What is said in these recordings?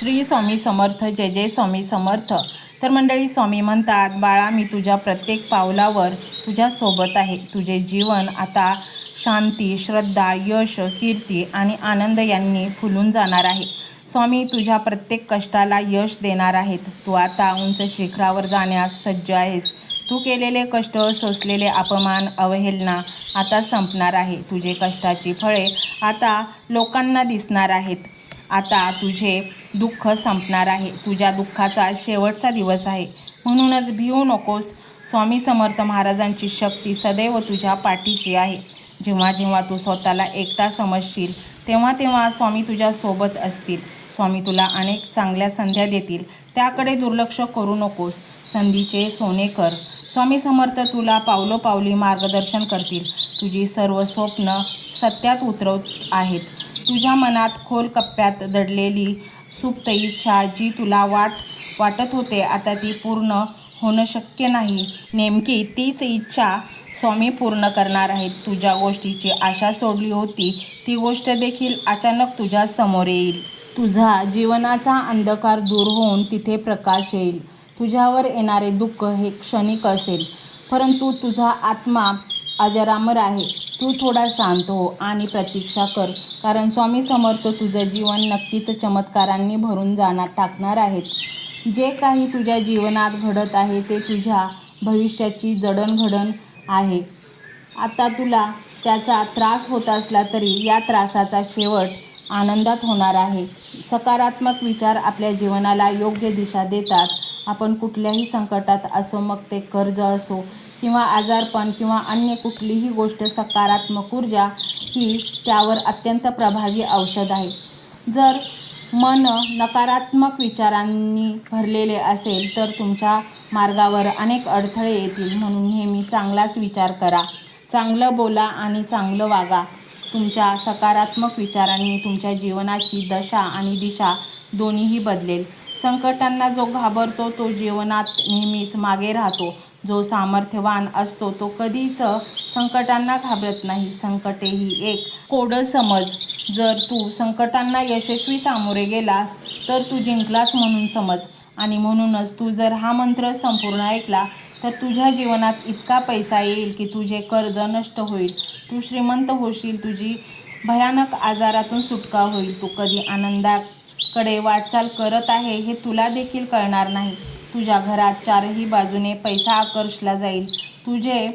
श्री स्वामी समर्थ. जय जय स्वामी समर्थ. तर मंडळी, स्वामी म्हणतात, बाळा, मी तुझ्या प्रत्येक पावलावर तुझ्यासोबत आहे. तुझे जीवन आता शांती, श्रद्धा, यश, कीर्ती आणि आनंद यांनी फुलून जाणार आहे. स्वामी तुझ्या प्रत्येक कष्टाला यश देणार आहेत. तू आता उंच शिखरावर जाण्यास सज्ज आहेस. तू केलेले कष्ट, सोसलेले अपमान, अवहेलना आता संपणार आहे. तुझे कष्टाची फळे आता लोकांना दिसणार आहेत. आता तुझे दुःख संपणार आहे. तुझ्या दुःखाचा शेवटचा दिवस आहे. म्हणूनच भिवू नकोस. स्वामी समर्थ महाराजांची शक्ती सदैव तुझ्या पाठीशी आहे. जेव्हा जेव्हा तू स्वतःला एकटा समजशील, तेव्हा तेव्हा स्वामी तुझ्या सोबत असतील. स्वामी तुला अनेक चांगल्या संध्या देतील. त्याकडे दुर्लक्ष करू नकोस. संधीचे सोने कर. स्वामी समर्थ तुला पावलोपावली मार्गदर्शन करतील. तुझी सर्व स्वप्न सत्यात उतरवत आहेत. तुझ्या मनात खोल कप्प्यात दडलेली सुप्त इच्छा, जी तुला वाटत होते आता ती पूर्ण होणं शक्य नाही, नेमकी तीच इच्छा स्वामी पूर्ण करणार आहेत. तुझ्या गोष्टीची आशा सोडली होती, ती गोष्ट देखील अचानक तुझ्या समोर येईल. तुझा जीवनाचा अंधकार दूर होऊन तिथे प्रकाश येईल. तुझ्यावर येणारे दुःख हे क्षणिक असेल, परंतु तुझा आत्मा अजरामर आहे. तू थोडा शांत हो आणि प्रतीक्षा कर, कारण स्वामी समर्थ तुझं जीवन नक्कीच चमत्कारांनी भरून टाकणार आहेत. जे काही तुझ्या जीवनात घडत आहे ते तुझ्या भविष्याची जडणघडण आहे. आता तुला त्याचा त्रास होत असला तरी या त्रासाचा शेवट आनंदात होणार आहे. सकारात्मक विचार आपल्या जीवनाला योग्य दिशा देतात. आपण कुठल्याही संकटात असो, मग ते कर्ज असो किंवा आजारपण किंवा अन्य कुठलीही गोष्ट, सकारात्मक ऊर्जा ही त्यावर अत्यंत प्रभावी औषध आहे. जर मन नकारात्मक विचारांनी भरलेले असेल तर तुमच्या मार्गावर अनेक अडथळे येतील. म्हणून नेहमी चांगलाच विचार करा, चांगलं बोला आणि चांगलं वागा. तुमच्या सकारात्मक विचारांनी तुमच्या जीवनाची दशा आणि दिशा दोन्हीही बदलेल. संकटांना जो घाबरतो तो जीवनात नेहमीच मागे राहतो. जो सामर्थ्यवान असतो तो कधीच संकटांना घाबरत नाही. संकटे ही एक कोडं समज. जर तू संकटांना यशस्वी सामोरे गेलास तर तू जिंकलास म्हणून समज. आणि म्हणूनच तू जर हा मंत्र संपूर्ण ऐकला तर तुझ्या जीवनात इतका पैसा येईल की तुझे कर्ज नष्ट होईल. तू श्रीमंत होशील. तुझी भयानक आजारातून सुटका होईल. तू कधी आनंदाकडे वाटचाल करत आहे हे तुला देखील कळणार नाही. तुझ्या घरात चारही बाजूने पैसा आकर्षला जाईल. तुझे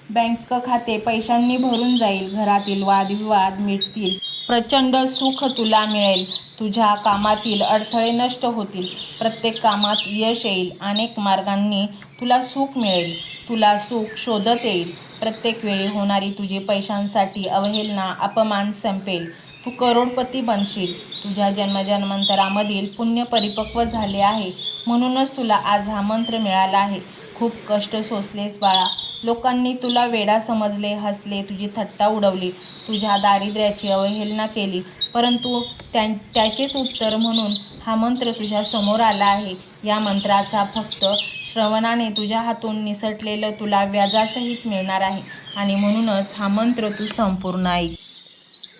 बँक खाते पैशांनी भरून जाईल. घरातील वादविवाद मिटतील. प्रचंड सुख तुला मिळेल. तुझ्या कामातील अडथळे नष्ट होतील. प्रत्येक कामात यश येईल. अनेक मार्गांनी तुला सुख मिळेल. तुला सुख शोधत येईल. प्रत्येक वेळी होणारी तुझी पैशांसाठी अवहेलना, अपमान संपेल. तू करोडपती बनशील. तुझ्या जन्मजन्मांतरामधील पुण्य परिपक्व झाले आहे. म्हणूनच तुला आज हा मंत्र मिळाला आहे. खूप कष्ट सोसलेस बाळा. लोकांनी तुला वेडा समजले, हसले, तुझी थट्टा उडवली, तुझ्या दारिद्र्याची अवहेलना केली, परंतु त्याचेच उत्तर म्हणून हा मंत्र तुझ्या समोर आला आहे. या मंत्राचा फक्त श्रवणाने तुझ्या हातून निसटलेलं तुला व्याजासहित मिळणार आहे. आणि म्हणूनच हा मंत्र तू संपूर्ण ऐक.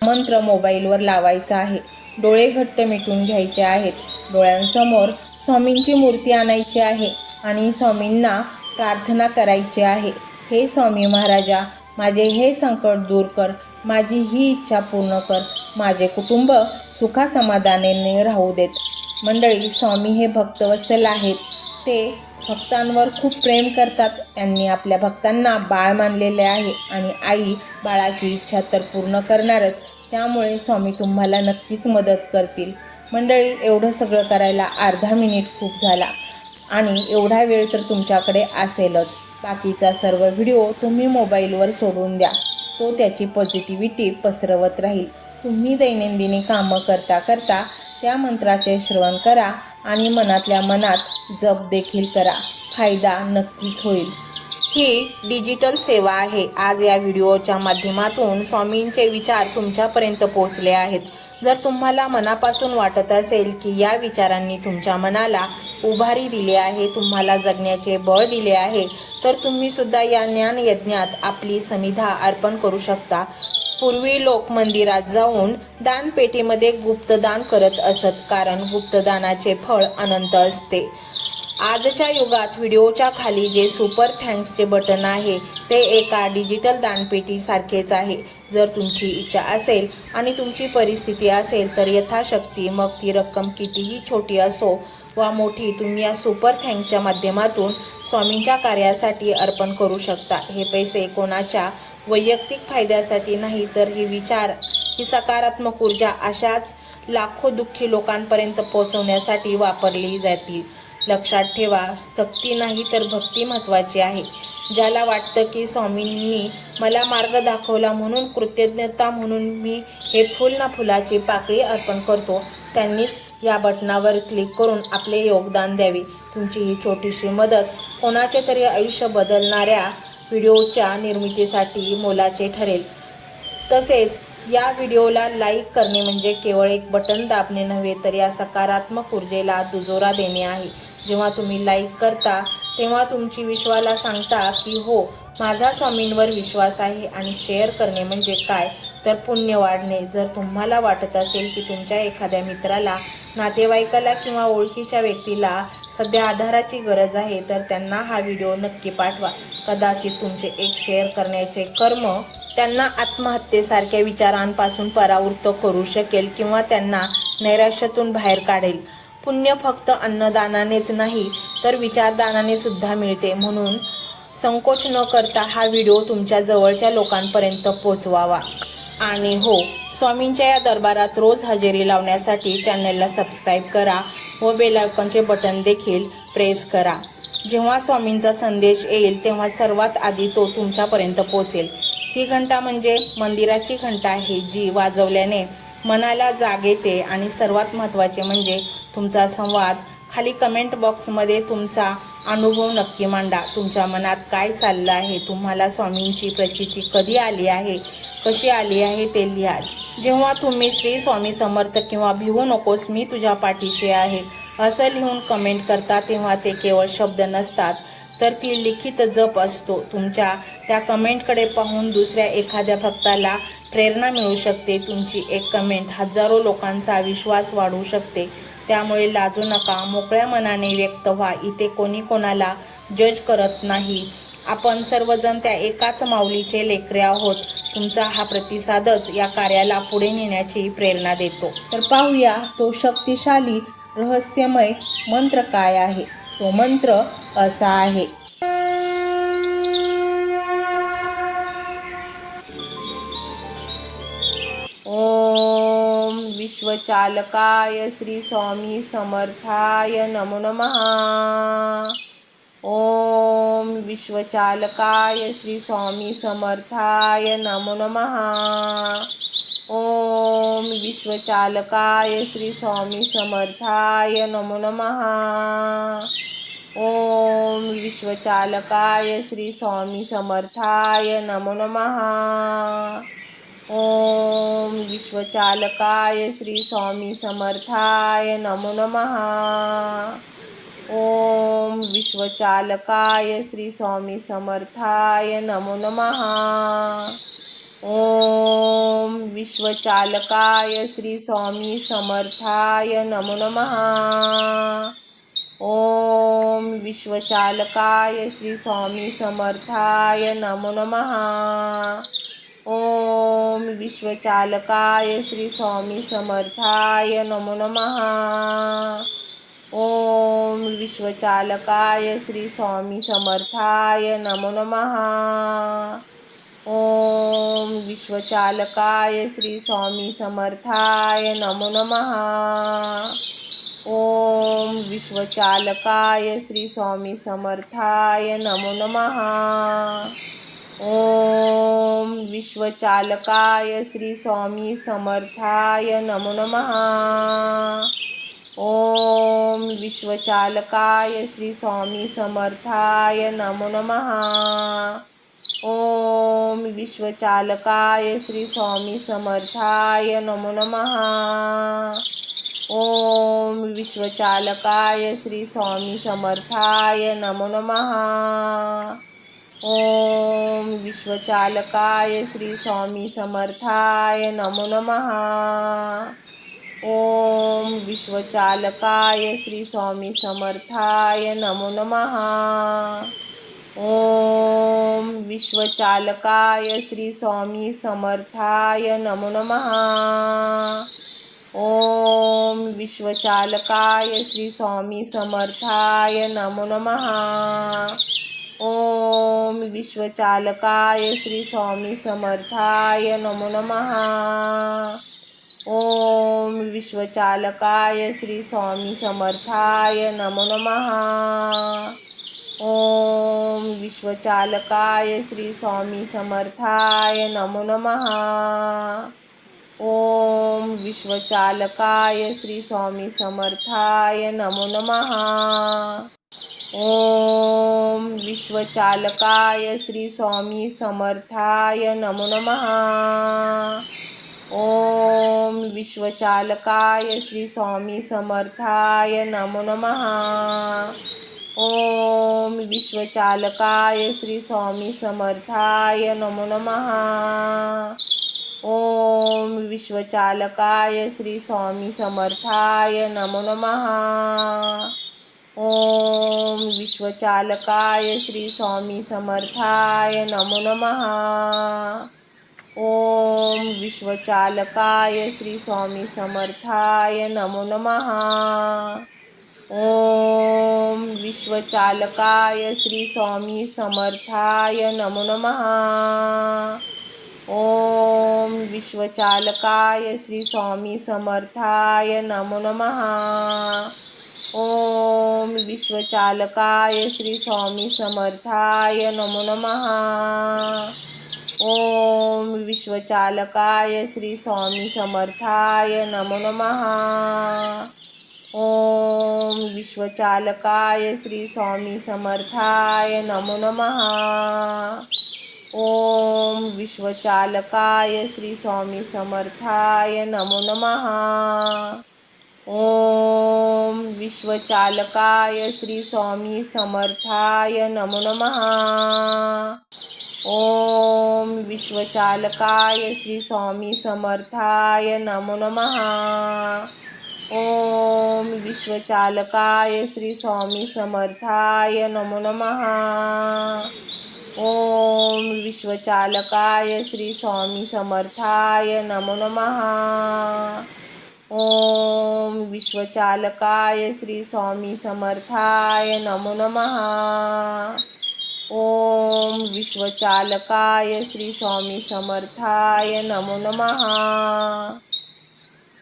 मंत्र मोबाईलवर लावायचा आहे. डोळे घट्ट मिटून घ्यायचे आहेत. डोळ्यांसमोर स्वामींची मूर्ती आणायची आहे आणि स्वामींना प्रार्थना करायची आहे. हे स्वामी महाराजा, माझे हे संकट दूर कर. माझी ही इच्छा पूर्ण कर. माझे कुटुंब सुखासमाधानाने राहू देत. मंडळी, स्वामी हे भक्तवत्सल आहेत. ते भक्तांवर खूप प्रेम करतात. त्यांनी आपल्या भक्तांना बाळ मानलेले आहे आणि आई बाळाची इच्छा तर पूर्ण करणारच. त्यामुळे स्वामी तुम्हाला नक्कीच मदत करतील. मंडळी, एवढं सगळं करायला अर्धा मिनिट खूप झाला आणि एवढा वेळ तर तुमच्याकडे असेलच. बाकीचा सर्व व्हिडिओ तुम्ही मोबाईलवर सोडून द्या. तो त्याची पॉझिटिव्हिटी पसरवत राहील. तुम्ही दैनंदिनी कामं करता करता त्या मंत्राचे श्रवण करा आणि मनातल्या मनात जप देखील करा. फायदा नक्कीच होईल. ही डिजिटल सेवा आहे. आज या व्हिडिओच्या माध्यमातून स्वामींचे विचार तुमच्यापर्यंत पोहोचले आहेत. जर तुम्हाला मनापासून वाटत असेल की या विचारांनी तुमच्या मनाला उभारी दिली आहे, तुम्हाला जगण्याचे बळ दिले आहे, तर तुम्ही सुद्धा या ज्ञान यज्ञात आपली समिधा अर्पण करू शकता. पूर्वी लोक मंदिरात जाऊन दानपेटीमध्ये गुप्तदान करत असत, कारण गुप्तदानाचे फळ अनंत असते. आजच्या युगात व्हिडिओच्या खाली जे सुपर थँक्सचे बटन आहे ते एका डिजिटल दानपेटी सारखेच आहे. जर तुमची इच्छा असेल आणि तुमची परिस्थिती असेल तर यथाशक्ती, मग ती रक्कम कितीही छोटी असो वा मोठी, तुम्ही या सुपर थँक्सच्या माध्यमातून स्वामींच्या कार्यासाठी अर्पण करू शकता. हे पैसे कोणाच्या वैयक्तिक फायद्यासाठी नाही, तर ही विचार, ही सकारात्मक ऊर्जा अशाच लाखो दुःखी लोकांपर्यंत पोहोचवण्यासाठी वापरली जातील. लक्षात ठेवा, सक्ती नाही तर भक्ती महत्त्वाची आहे. ज्याला वाटतं की स्वामींनी मला मार्ग दाखवला म्हणून कृतज्ञता म्हणून मी हे फूल ना फुलाची पाकळी अर्पण करतो, त्यांनीच या बटनावर क्लिक करून आपले योगदान द्यावे. तुमची ही छोटीशी मदत कोणाचे तरी आयुष्य बदलणाऱ्या व्हिडिओच्या निर्मितीसाठी मोलाचे ठरेल. तसेच या व्हिडिओला लाईक करणे म्हणजे केवळ एक बटन दाबणे नव्हे, तर या सकारात्मक ऊर्जेला दुजोरा देणे आहे. जेव्हा तुम्ही लाईक करता तेव्हा तुमची विश्वाला सांगता की हो, माझा स्वामींवर विश्वास आहे. आणि शेअर करणे म्हणजे काय, तर पुण्य वाढणे. जर तुम्हाला वाटत असेल की तुमच्या एखाद्या मित्राला, नातेवाईकाला किंवा ओळखीच्या व्यक्तीला सध्या आधाराची गरज आहे, तर त्यांना हा व्हिडिओ नक्की पाठवा. कदाचित तुमचे एक शेअर करण्याचे कर्म त्यांना आत्महत्येसारख्या विचारांपासून परावृत्त करू शकेल किंवा त्यांना नैराश्यातून बाहेर काढेल. पुण्य फक्त अन्नदानानेच नाही तर विचारदानाने सुद्धा मिळते. म्हणून संकोच न करता हा व्हिडिओ तुमच्या जवळच्या लोकांपर्यंत पोहोचवावा. आणि हो, स्वामींच्या या दरबारात रोज हजेरी लावण्यासाठी चॅनलला सबस्क्राईब करा व बेल आयकॉनचे बटन देखील प्रेस करा. जेव्हा स्वामींचा संदेश येईल तेव्हा सर्वात आधी तो तुमच्यापर्यंत पोहोचेल. ही घंटा म्हणजे मंदिराची घंटा आहे, जी वाजवल्याने मनाला जाग येते. आणि सर्वात महत्त्वाचे म्हणजे तुमचा संवाद. खाली कमेंट बॉक्समध्ये तुमचा अनुभव नक्की मांडा. तुमच्या मनात काय चाललं आहे, तुम्हाला स्वामींची प्रचिती कधी आली आहे, कशी आली आहे ते लिहा. जेव्हा तुम्ही श्री स्वामी समर्थ किंवा भिवू नकोस मी तुझ्या पाठीशी आहे असं लिहून कमेंट करता, तेव्हा ते केवळ शब्द नसतात, तर ती लिखित जप असतो. तुमच्या त्या कमेंटकडे पाहून दुसऱ्या एखाद्या भक्ताला प्रेरणा मिळू शकते. तुमची एक कमेंट हजारो लोकांचा विश्वास वाढवू शकते. त्यामुळे लाजू नका, मोकळ्या मनाने व्यक्त व्हा. इथे कोणी कोणाला जज करत नाही. आपण सर्वजण त्या एकाच माऊलीचे लेकरे आहोत. तुमचा हा प्रतिसादच या कार्याला पुढे नेण्याची प्रेरणा देतो. तर पाहूया तो शक्तिशाली रहस्यमय मंत्र काय आहे. तो मंत्र असा आहे. ओम विश्वचालकाय श्री स्वामी समर्थाय नमो नमः. ओम विश्वचालकाय श्री स्वामी समर्थाय नमो नमः. ओम विश्वचालकाय श्री स्वामी समर्थाय नमो नमः. ओम विश्वचालकाय श्री स्वामी समर्थाय नमो नमः. ओम विश्वचालकाय श्री स्वामी समर्थाय नमो नमः. ओम विश्वचालकाय श्री स्वामी समर्थाय नमो नमः. ओम विश्वचालकाय श्री स्वामी समर्थाय नमो नमः. ओम विश्वचालकाय श्री स्वामी समर्थाय नमो नमः. ओम विश्वचालकाय श्री स्वामी समर्थाय नमो नमः. ओम विश्वचालकाय श्री स्वामी समर्थाय नमो नमः. ओम विश्वचालकाय श्री स्वामी समर्थाय नमो नमः. ओम विश्वचालकाय श्री स्वामी समर्थाय नमो नमः. ओम विश्वचालकाय श्री स्वामी समर्थाय नमो नमः. ओम विश्वचालकाय श्री स्वामी समर्थाय नमो नमः. ओम विश्वचालकाय श्री स्वामी समर्थाय नमो नमः. ओम विश्वचालकाय श्री स्वामी समर्थाय नमो नमः. ओम विश्वचालकाय श्री स्वामी समर्थाय नमो नमः। ओम विश्वचालकाय श्री स्वामी समर्थाय नमो नमः। ओम विश्वचालकाय श्री स्वामी समर्थाय नमो नमः। ओम विश्वचालकाय श्री स्वामी समर्थाय नमो नमः। ओम विश्वचालकाय श्री स्वामी समर्थाय नमो नमः। ओम विश्वचालकाय श्री स्वामी समर्थाय नमो नमः। ओम विश्वचालकाय श्री स्वामी समर्थाय नमो नमः। ओम विश्वचालकाय श्री स्वामी समर्थाय नमो नमः। ओम विश्वचालकाय श्री स्वामी समर्थाय नमो नमः। ओम विश्वचालकाय श्री स्वामी समर्थाय नमो नमः। ओम विश्वचालकाय श्री स्वामी समर्थाय नमो नमः। ओम विश्वचालकाय श्री स्वामी समर्थाय नमो नमः। ओम विश्वचालकाय श्री स्वामी समर्थाय नमो नमः। ओम विश्वचालकाय श्री स्वामी समर्थाय नमो नमः। ओम विश्वचालकाय श्री स्वामी समर्थाय नमो नमः। ओम विश्वचालकाय श्री स्वामी समर्थाय नमो नमः। ओम विश्वचालकाय श्री स्वामी समर्थाय नमो नमः। ओम विश्वचालकाय श्री स्वामी समर्थाय नमो नमः। ओम विश्वचालकाय श्री स्वामी समर्थाय नमो नमः। ओम विश्वचालकाय श्री स्वामी समर्थाय नमो नमः। ओम विश्वचालकाय श्री स्वामी समर्थाय नमो नमः। ओम विश्वचालकाय श्री स्वामी समर्थाय नमो नमः। ओम विश्वचालकाय श्री स्वामी समर्थाय नमो नमः। ओम विश्वचालकाय श्री स्वामी समर्थाय नमो नमः। ओम विश्वचालकाय श्री स्वामी समर्थाय नमो नमः। ओम विश्वचालकाय श्री स्वामी समर्थाय नमो नमः।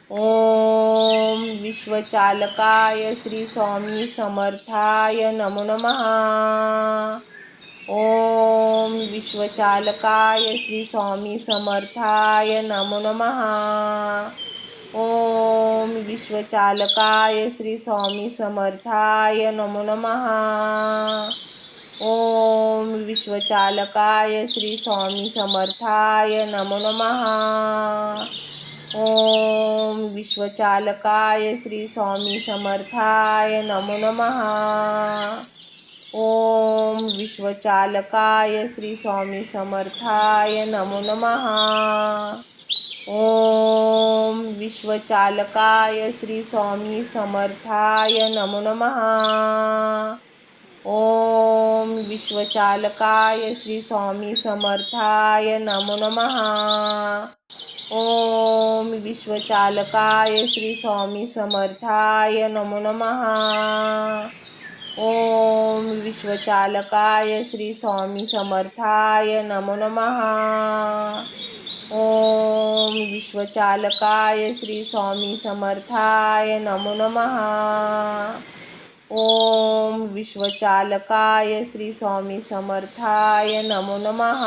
ओम विश्वचालकाय श्री स्वामी समर्थाय नमो नमः। ओम विश्वचालकाय श्री स्वामी समर्थाय नमो नमः। ओम विश्वचालकाय श्री स्वामी समर्थाय नमो नमः। ओम विश्वचालकाय श्री स्वामी समर्थाय नमो नमः। ओम विश्वचालकाय श्री स्वामी समर्थाय नमो नमः। ओम विश्वचालकाय श्री स्वामी समर्थाय नमो नमः। ओम विश्वचालकाय श्री स्वामी समर्थाय नमो नमः। ओम विश्वचालकाय श्री स्वामी समर्थाय नमो नमः। ओम विश्वचालकाय श्री स्वामी समर्थाय नमो नमः। ओम विश्वचालकाय श्री स्वामी समर्थाय नमो नमः। ओम विश्वचालकाय श्री स्वामी समर्थाय नमो नमः। ओम विश्वचालकाय श्री स्वामी समर्थाय नमो नमः।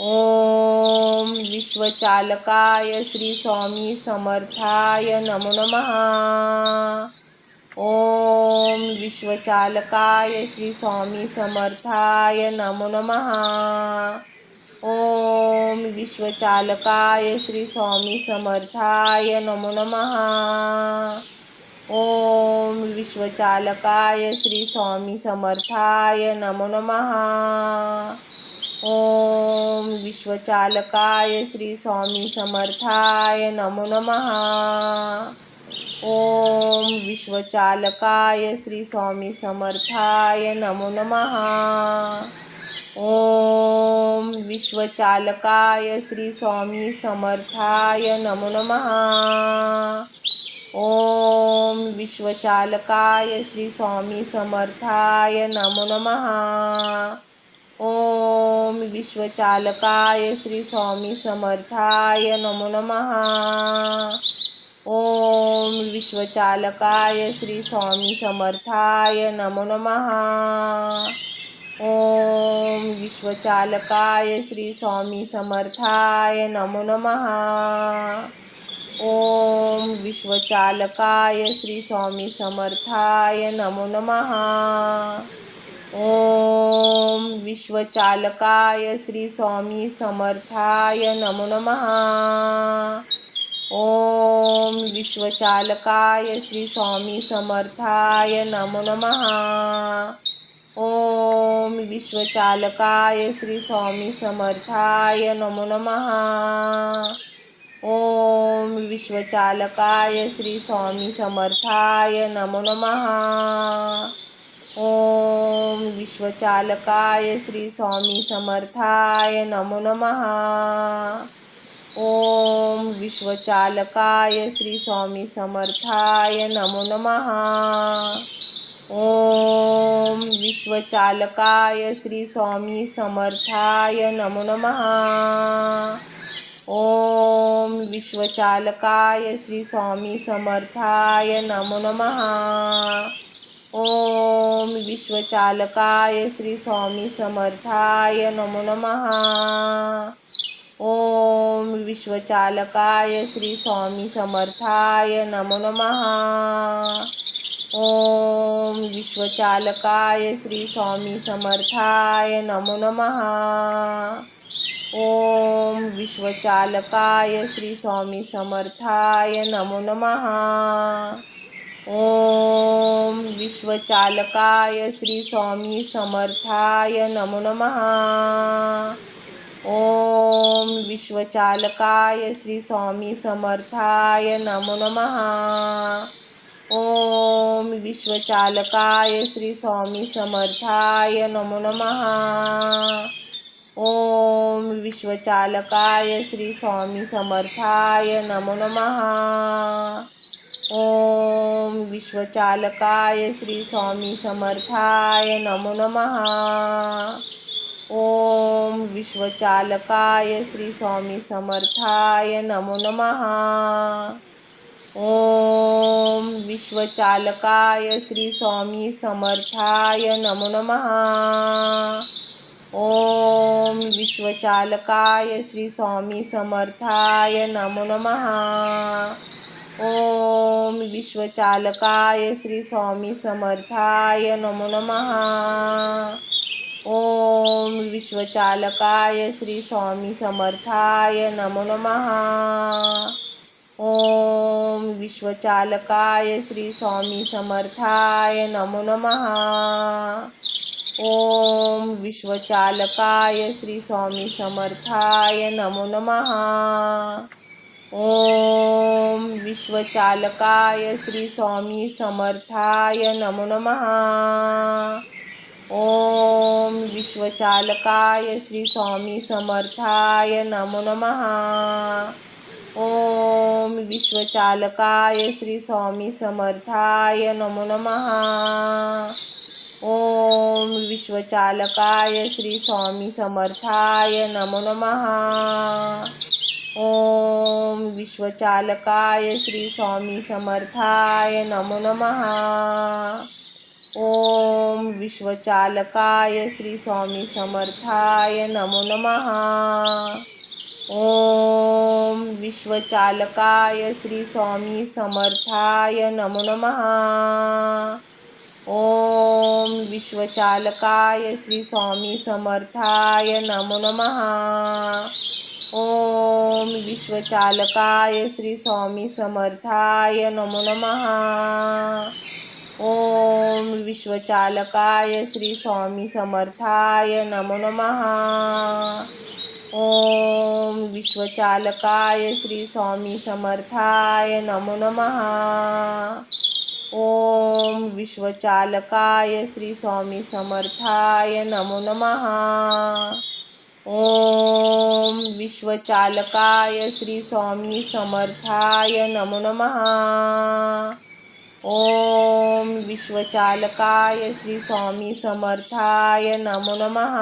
ओम विश्वचालकाय श्री स्वामी समर्थाय नमो नमः। ओम विश्वचालकाय श्री स्वामी समर्थाय नमो नमः। ओम विश्वचालकाय श्री स्वामी समर्थाय नमो नमः। ओम विश्वचालकाय श्री स्वामी समर्थाय नमो नमः। ओम विश्वचालकाय श्री स्वामी समर्थाय नमो नमः। ओम विश्वचालकाय श्री स्वामी समर्थाय नमो नमः। ओम विश्वचालकाय श्री स्वामी समर्थाय नमो नमः। ओम विश्वचालकाय श्री स्वामी समर्थाय नमो नमः। ओम विश्वचालकाय श्री स्वामी समर्थाय नमो नमः। ओम विश्वचालकाय श्री स्वामी समर्थाय नमो नमः। ओम विश्वचालकाय श्री स्वामी समर्थाय नमो नमः। ओम विश्वचालकाय श्री स्वामी समर्थाय नमो नमः। ओम विश्वचालकाय श्री स्वामी समर्थाय नमो नमः। ओम विश्वचालकाय श्री स्वामी समर्थाय नमो नमः। ओम विश्वचालकाय श्री स्वामी समर्थाय नमो नमः। ओम विश्वचालकाय श्री स्वामी समर्थाय नमो नमः। ओम विश्वचालकाय श्री स्वामी समर्थाय नमो नमः। ओम विश्वचालकाय श्री स्वामी समर्थाय नमो नमः। ओम विश्वचालकाय श्री स्वामी समर्थाय नमो नमः। ओम विश्वचालकाय श्री स्वामी समर्थाय नमो नमः। ओम विश्वचालकाय श्री स्वामी समर्थाय नमो नमः। ओम विश्वचालकाय श्री स्वामी समर्थाय नमो नमः। ओम विश्वचालकाय श्री स्वामी समर्थाय नमो नमः। ओम विश्वचालकाय श्री स्वामी समर्थाय नमो नमः। ओम विश्वचालकाय श्री स्वामी समर्थाय नमो नमः। ओम विश्वचालकाय श्री स्वामी समर्थाय नमो नमः। ओम विश्वचालकाय श्री स्वामी समर्थाय नमो नमः। ओम विश्वचालकाय श्री स्वामी समर्थाय नमो नमः। ओम विश्वचालकाय श्री स्वामी समर्थाय नमो नमः। ओम विश्वचालकाय श्री स्वामी समर्थाय नमो नमः। ओम विश्वचालकाय श्री स्वामी समर्थाय नमो नमः। ओम विश्वचालकाय श्री स्वामी समर्थाय नमो नमः। ओम विश्वचालकाय श्री स्वामी समर्थाय नमो नमः। ओम विश्वचालकाय श्री स्वामी समर्थाय नमो नमः। ओम विश्वचालकाय श्री स्वामी समर्थाय नमो नमः। ओम विश्वचालकाय श्री स्वामी समर्थाय नमो नमः। ओम विश्वचालकाय श्री स्वामी समर्थाय नमो नमः। ओम विश्वचालकाय श्री स्वामी समर्थाय नमो नमः। ओम विश्वचालकाय श्री स्वामी समर्थाय नमो नमः। ओम विश्वचालकाय श्री स्वामी समर्थाय नमो नमः। ओम विश्वचालकाय श्री स्वामी समर्थाय नमो नमः। ओम विश्वचालकाय श्री स्वामी समर्थाय नमो नमः। ओम विश्वचालकाय श्री स्वामी समर्थाय नमो नमः। ओम विश्वचालकाय श्री स्वामी समर्थाय नमो नमः। ओम विश्वचालकाय श्री स्वामी समर्थाय नमो नमः। ओम विश्वचालकाय श्री स्वामी समर्थाय नमो नमः। ओम विश्वचालकाय श्री स्वामी समर्थाय नमो नमः। ओम विश्वचालकाय श्री स्वामी समर्थाय नमो नमः। ओम विश्वचालकाय श्री स्वामी समर्थाय नमो नमः। ओम विश्वचालकाय श्री स्वामी समर्थाय नमो नमः।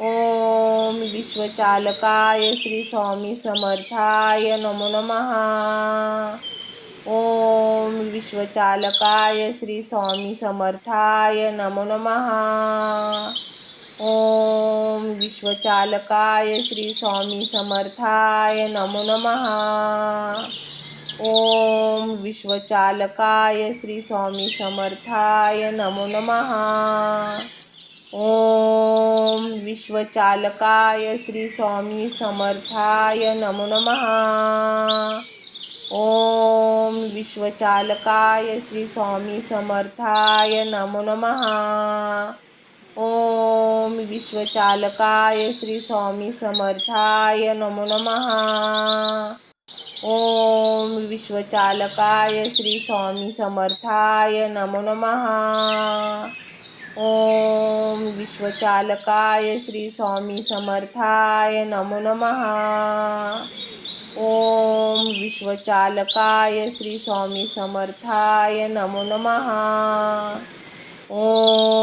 ओम विश्वचालकाय श्री स्वामी समर्थाय नमो नमः। ओम विश्वचालकाय श्री स्वामी समर्थाय नमो नमः। ओम विश्वचालकाय श्री स्वामी समर्थाय नमो नमः। ओम विश्वचालकाय श्री स्वामी समर्थाय नमो नमः। ओम विश्वचालकाय श्री स्वामी समर्थाय नमो नमः। ओम विश्वचालकाय श्री स्वामी समर्थाय नमो नमः। ओम विश्वचालकाय श्री स्वामी समर्थाय नमो नमः। ओम विश्वचालकाय श्री स्वामी समर्थाय नमो नमः। ओम विश्वचालकाय श्री स्वामी समर्थाय नमो नमः। ओम विश्वचालकाय श्री स्वामी समर्थाय नमो नमः।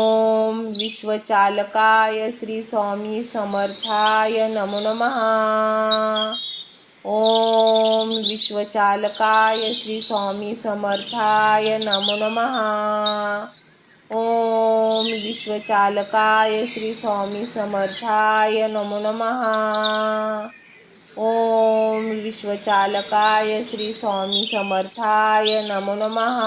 ओम विश्वचालकाय श्री स्वामी समर्थाय नमो नमः। ओम विश्वचालकाय श्री स्वामी समर्थाय नमो नमः। ओम विश्वचालकाय श्री स्वामी समर्थाय नमो नमः। ओम विश्वचालकाय श्री स्वामी समर्थाय नमो नमः।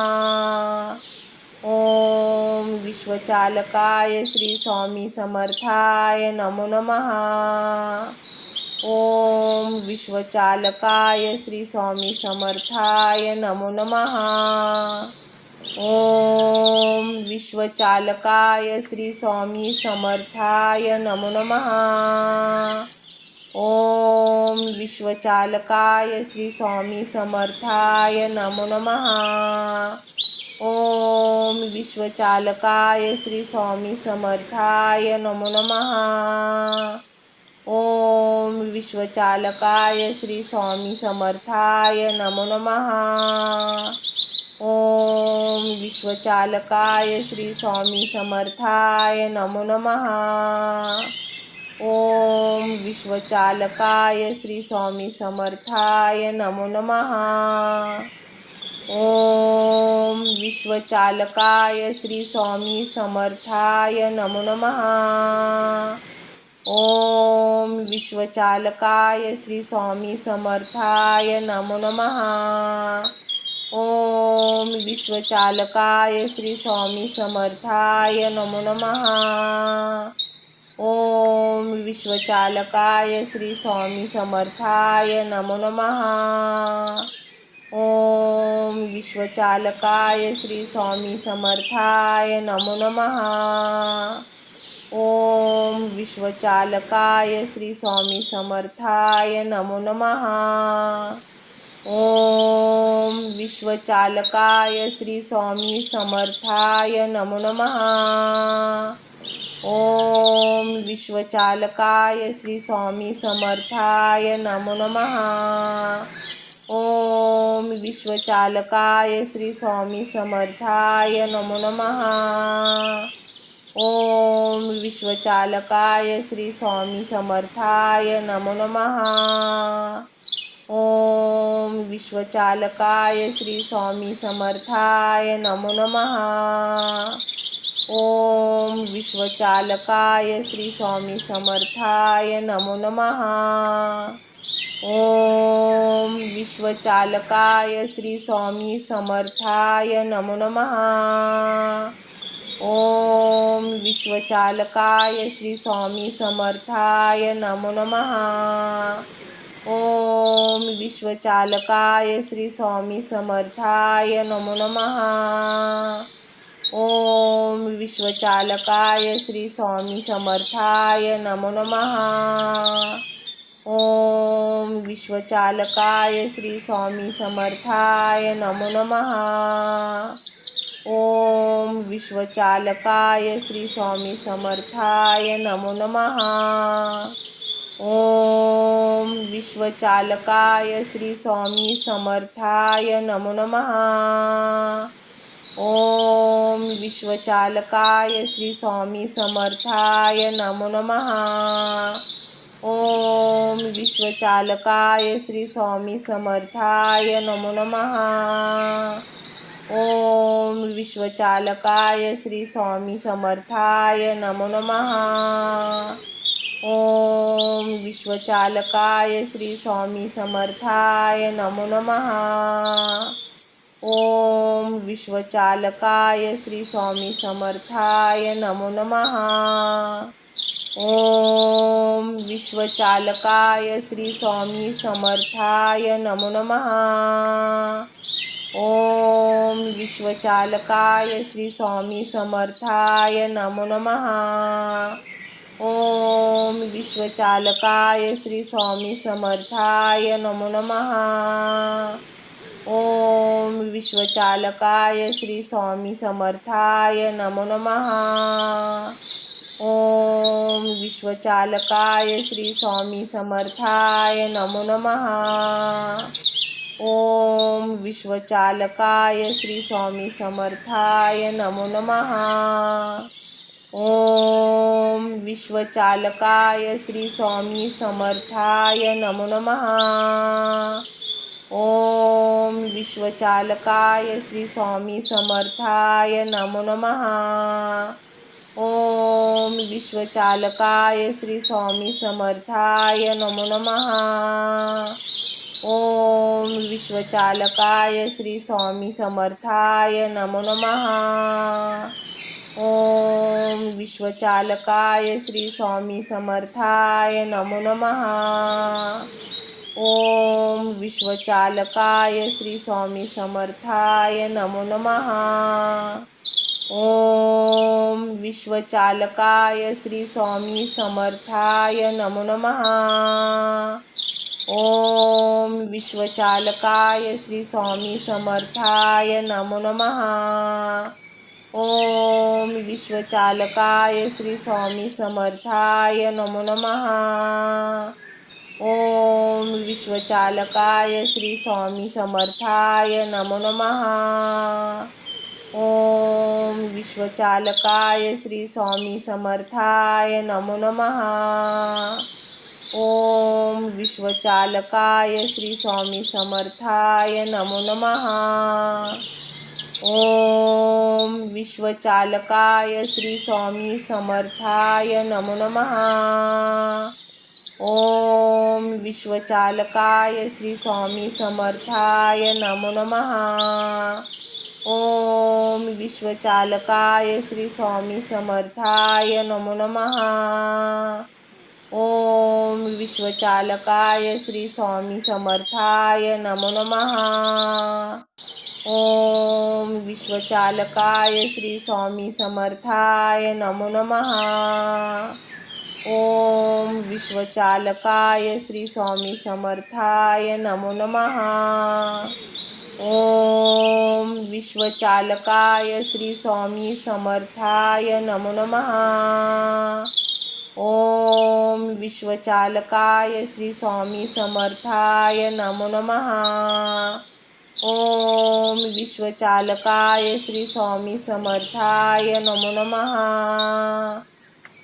ओम विश्वचालकाय श्री स्वामी समर्थाय नमो नमः। ओम विश्वचालकाय श्री स्वामी समर्थाय नमो नमः। ओम विश्वचालकाय श्री स्वामी समर्थाय नमो नमः। ओम विश्वचालकाय श्री स्वामी समर्थाय नमो नमः। ओम विश्वचालकाय श्री स्वामी समर्थाय नमो नमः। ओम विश्वचालकाय श्री स्वामी समर्थाय नमो नमः। ओम विश्वचालकाय श्री स्वामी समर्थाय नमो नमः। ओम विश्वचालकाय श्री स्वामी समर्थाय नमो नमः। ओम विश्वचालकाय श्री स्वामी समर्थाय नमो नमः। ओम विश्वचालकाय श्री स्वामी समर्थाय नमो नमः। ओम विश्वचालकाय श्री स्वामी समर्थाय नमो नमः। ओम विश्वचालकाय श्री स्वामी समर्थाय नमो नमः। ओम विश्वचालकाय श्री स्वामी समर्थाय नमो नमः। ओम विश्वचालकाय श्री स्वामी समर्थाय नमो नमः। ओम विश्वचालकाय श्री स्वामी समर्थाय नमो नमः। ओम विश्वचालकाय श्री स्वामी समर्थाय नमो नमः। ओम विश्वचालकाय श्री स्वामी समर्थाय नमो नमः। ओम विश्वचालकाय श्री स्वामी समर्थाय नमो नमः। ओम विश्वचालकाय श्री स्वामी समर्थाय नमो नमः। ओम विश्वचालकाय श्री स्वामी समर्थाय नमो नमः। ओम विश्वचालकाय श्री स्वामी समर्थाय नमो नमः। ओम विश्वचालकाय श्री स्वामी समर्थाय नमो नमः। ओम विश्वचालकाय श्री स्वामी समर्थाय नमो नमः। ओम विश्वचालकाय श्री स्वामी समर्थाय नमो नमः। ओम विश्वचालकाय श्री स्वामी समर्थाय नमो नमः। ओम विश्वचालकाय श्री स्वामी समर्थाय नमो नमः। ओम विश्वचालकाय श्री स्वामी समर्थाय नमो नमः। ओम विश्वचालकाय श्री स्वामी समर्थाय नमो नमः। ओम विश्वचालकाय श्री स्वामी समर्थाय नमो नमः। ओम विश्वचालकाय श्री स्वामी समर्थाय नमो नमः। ओम विश्वचालकाय श्री स्वामी समर्थाय नमो नमः। ओम विश्वचालकाय श्री स्वामी समर्थाय नमो नमः। ओम विश्वचालकाय श्री स्वामी समर्थाय नमो नमः। ओम विश्वचालकाय श्री स्वामी समर्थाय नमो नमः। ओम विश्वचालकाय श्री स्वामी समर्थाय नमो नमः। ओम विश्वचालकाय श्री स्वामी समर्थाय नमो नमः। ओम विश्वचालकाय श्री स्वामी समर्थाय नमो नमः। ओम विश्वचालकाय श्री स्वामी समर्थाय नमो नमः। ओम विश्वचालकाय श्री स्वामी समर्थाय नमो नमः। ओम विश्वचालकाय श्री स्वामी समर्थाय नमो नमः। ओम विश्वचालकाय श्री स्वामी समर्थाय नमो नमः। ओम विश्वचालकाय श्री स्वामी समर्थाय नमो नमः। ओम विश्वचालकाय श्री स्वामी समर्थाय नमो नमः। ओम विश्वचालकाय श्री स्वामी समर्थाय नमो नमः। ओम विश्वचालकाय श्री स्वामी समर्थाय नमो नमः। ओम विश्वचालकाय श्री स्वामी समर्थाय नमो नमः। ओम विश्वचालकाय श्री स्वामी समर्थाय नमो नमः। ओम विश्वचालकाय श्री स्वामी समर्थाय नमो नमः। ओम विश्वचालकाय श्री स्वामी समर्थाय नमो नमः। ओम विश्वचालकाय श्री स्वामी समर्थाय नमो नमः। ओम विश्वचालकाय श्री स्वामी समर्थाय नमो नमः। ओम विश्वचालकाय श्री स्वामी समर्थाय नमो नमः। ओम विश्वचालकाय श्री स्वामी समर्थाय नमो नमः। ओम विश्वचालकाय श्री स्वामी समर्थाय नमो नमः। ओम विश्वचालकाय श्री स्वामी समर्थाय नमो नमः। ओम विश्वचालकाय श्री स्वामी समर्थाय नमो नमः। ओम विश्वचालकाय श्री स्वामी समर्थाय नमो नमः। ओम विश्वचालकाय श्री स्वामी समर्थाय नमो नमः। ओम विश्वचालकाय श्री स्वामी समर्थाय नमो नमः।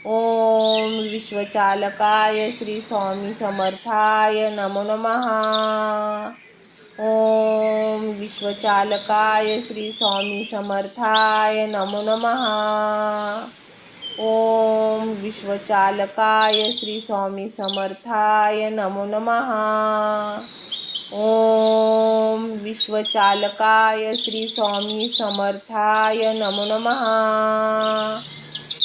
ओम विश्वचालकाय श्री स्वामी समर्थाय नमो नमः। ओम विश्वचालकाय श्री स्वामी समर्थाय नमो नमः। ओम विश्वचालकाय श्री स्वामी समर्थाय नमो नमः। ओम विश्वचालकाय श्री स्वामी समर्थाय नमो नमः।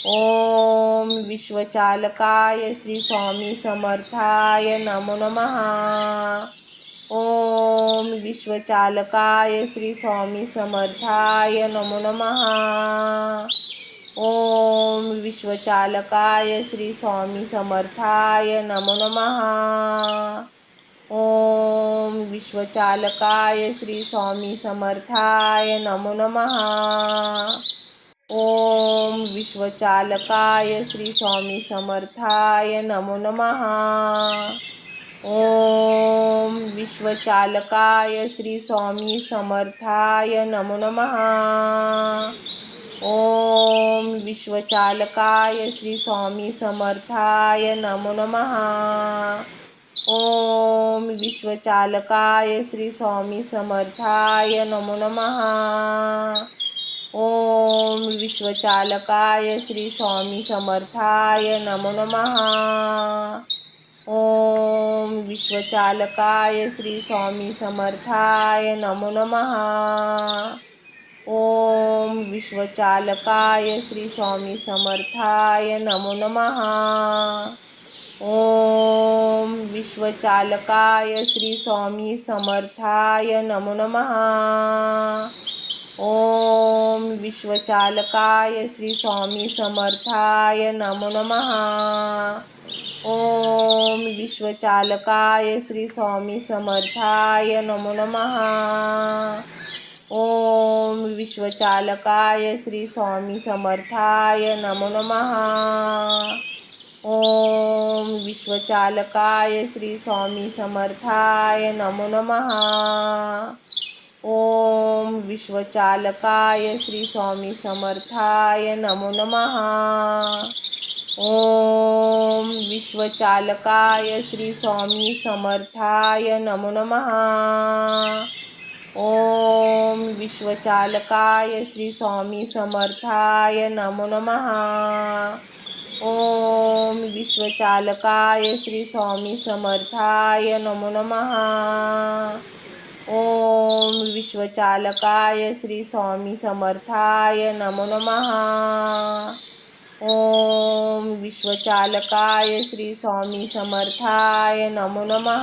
ओम विश्वचालकाय श्री स्वामी समर्थाय नमो नमः। ओम विश्वचालकाय श्री स्वामी समर्थाय नमो नमः। ओम विश्वचालकाय श्री स्वामी समर्थाय नमो नमः। ओम विश्वचालकाय श्री स्वामी समर्थाय नमो नमः। ओम विश्वचालकाय श्री स्वामी समर्थाय नमो नमः। ओम विश्वचालकाय श्री स्वामी समर्थाय नमो नमः। ओम विश्वचालकाय श्री स्वामी समर्थाय नमो नमः। ओम विश्वचालकाय श्री स्वामी समर्थाय नमो नमः। ओम विश्वचालकाय श्री स्वामी समर्थाय नमो नमः। ओम विश्वचालकाय श्री स्वामी समर्थाय नमो नमः। ओम विश्वचालकाय श्री स्वामी समर्थाय नमो नमः। ओम विश्वचालकाय श्री स्वामी समर्थाय नमो नमः। ओम विश्वचालकाय श्री स्वामी समर्थाय नमो नमः। ओम विश्वचालकाय श्री स्वामी समर्थाय नमो नमः। ओम विश्वचालकाय श्री स्वामी समर्थाय नमो नमः। ओम विश्वचालकाय श्री स्वामी समर्थाय नमो नमः। ओम विश्वचालकाय श्री स्वामी समर्थाय नमो नमः। ओम विश्वचालकाय श्री स्वामी समर्थाय नमो नमः। ओम विश्वचालकाय श्री स्वामी समर्थाय नमो नमः। ओम विश्वचालकाय श्री स्वामी समर्थाय नमो नमः। ओम विश्वचालकाय श्री स्वामी समर्थाय नमो नमः। ओम विश्वचालकाय श्री स्वामी समर्थाय नमो नमः।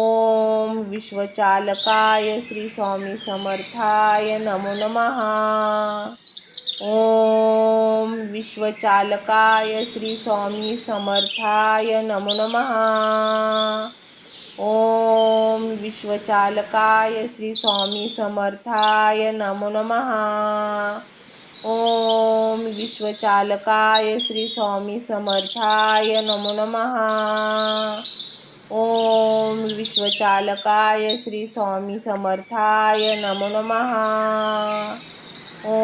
ओम विश्वचालकाय श्री स्वामी समर्थाय नमो नमः। ओम विश्वचालकाय श्री स्वामी समर्थाय नमो नमः। ओम विश्वचालकाय श्री स्वामी समर्थाय नमो नमः। ओम विश्वचालकाय श्री स्वामी समर्थाय नमो नमः। ओम विश्वचालकाय श्री स्वामी समर्थाय नमो नमः।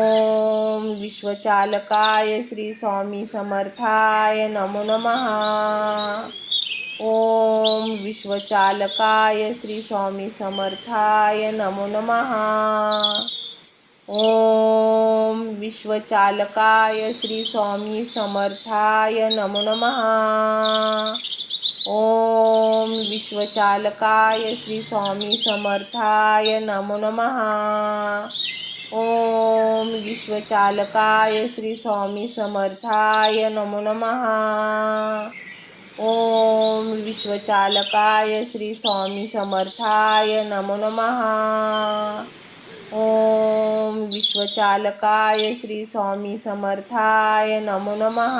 ओम विश्वचालकाय श्री स्वामी समर्थाय नमो नमः। ओम विश्वचालकाय श्री स्वामी समर्थाय नमो नमः। ओम विश्वचालकाय श्री स्वामी समर्थाय नमो नमः। ओम विश्वचालकाय श्री स्वामी समर्थाय नमो नमः। ओम विश्वचालकाय श्री स्वामी समर्थाय नमो नमः। ओम विश्वचालकाय श्री स्वामी समर्थाय नमो नमः। ओम विश्वचालकाय श्री स्वामी समर्थाय नमो नमः।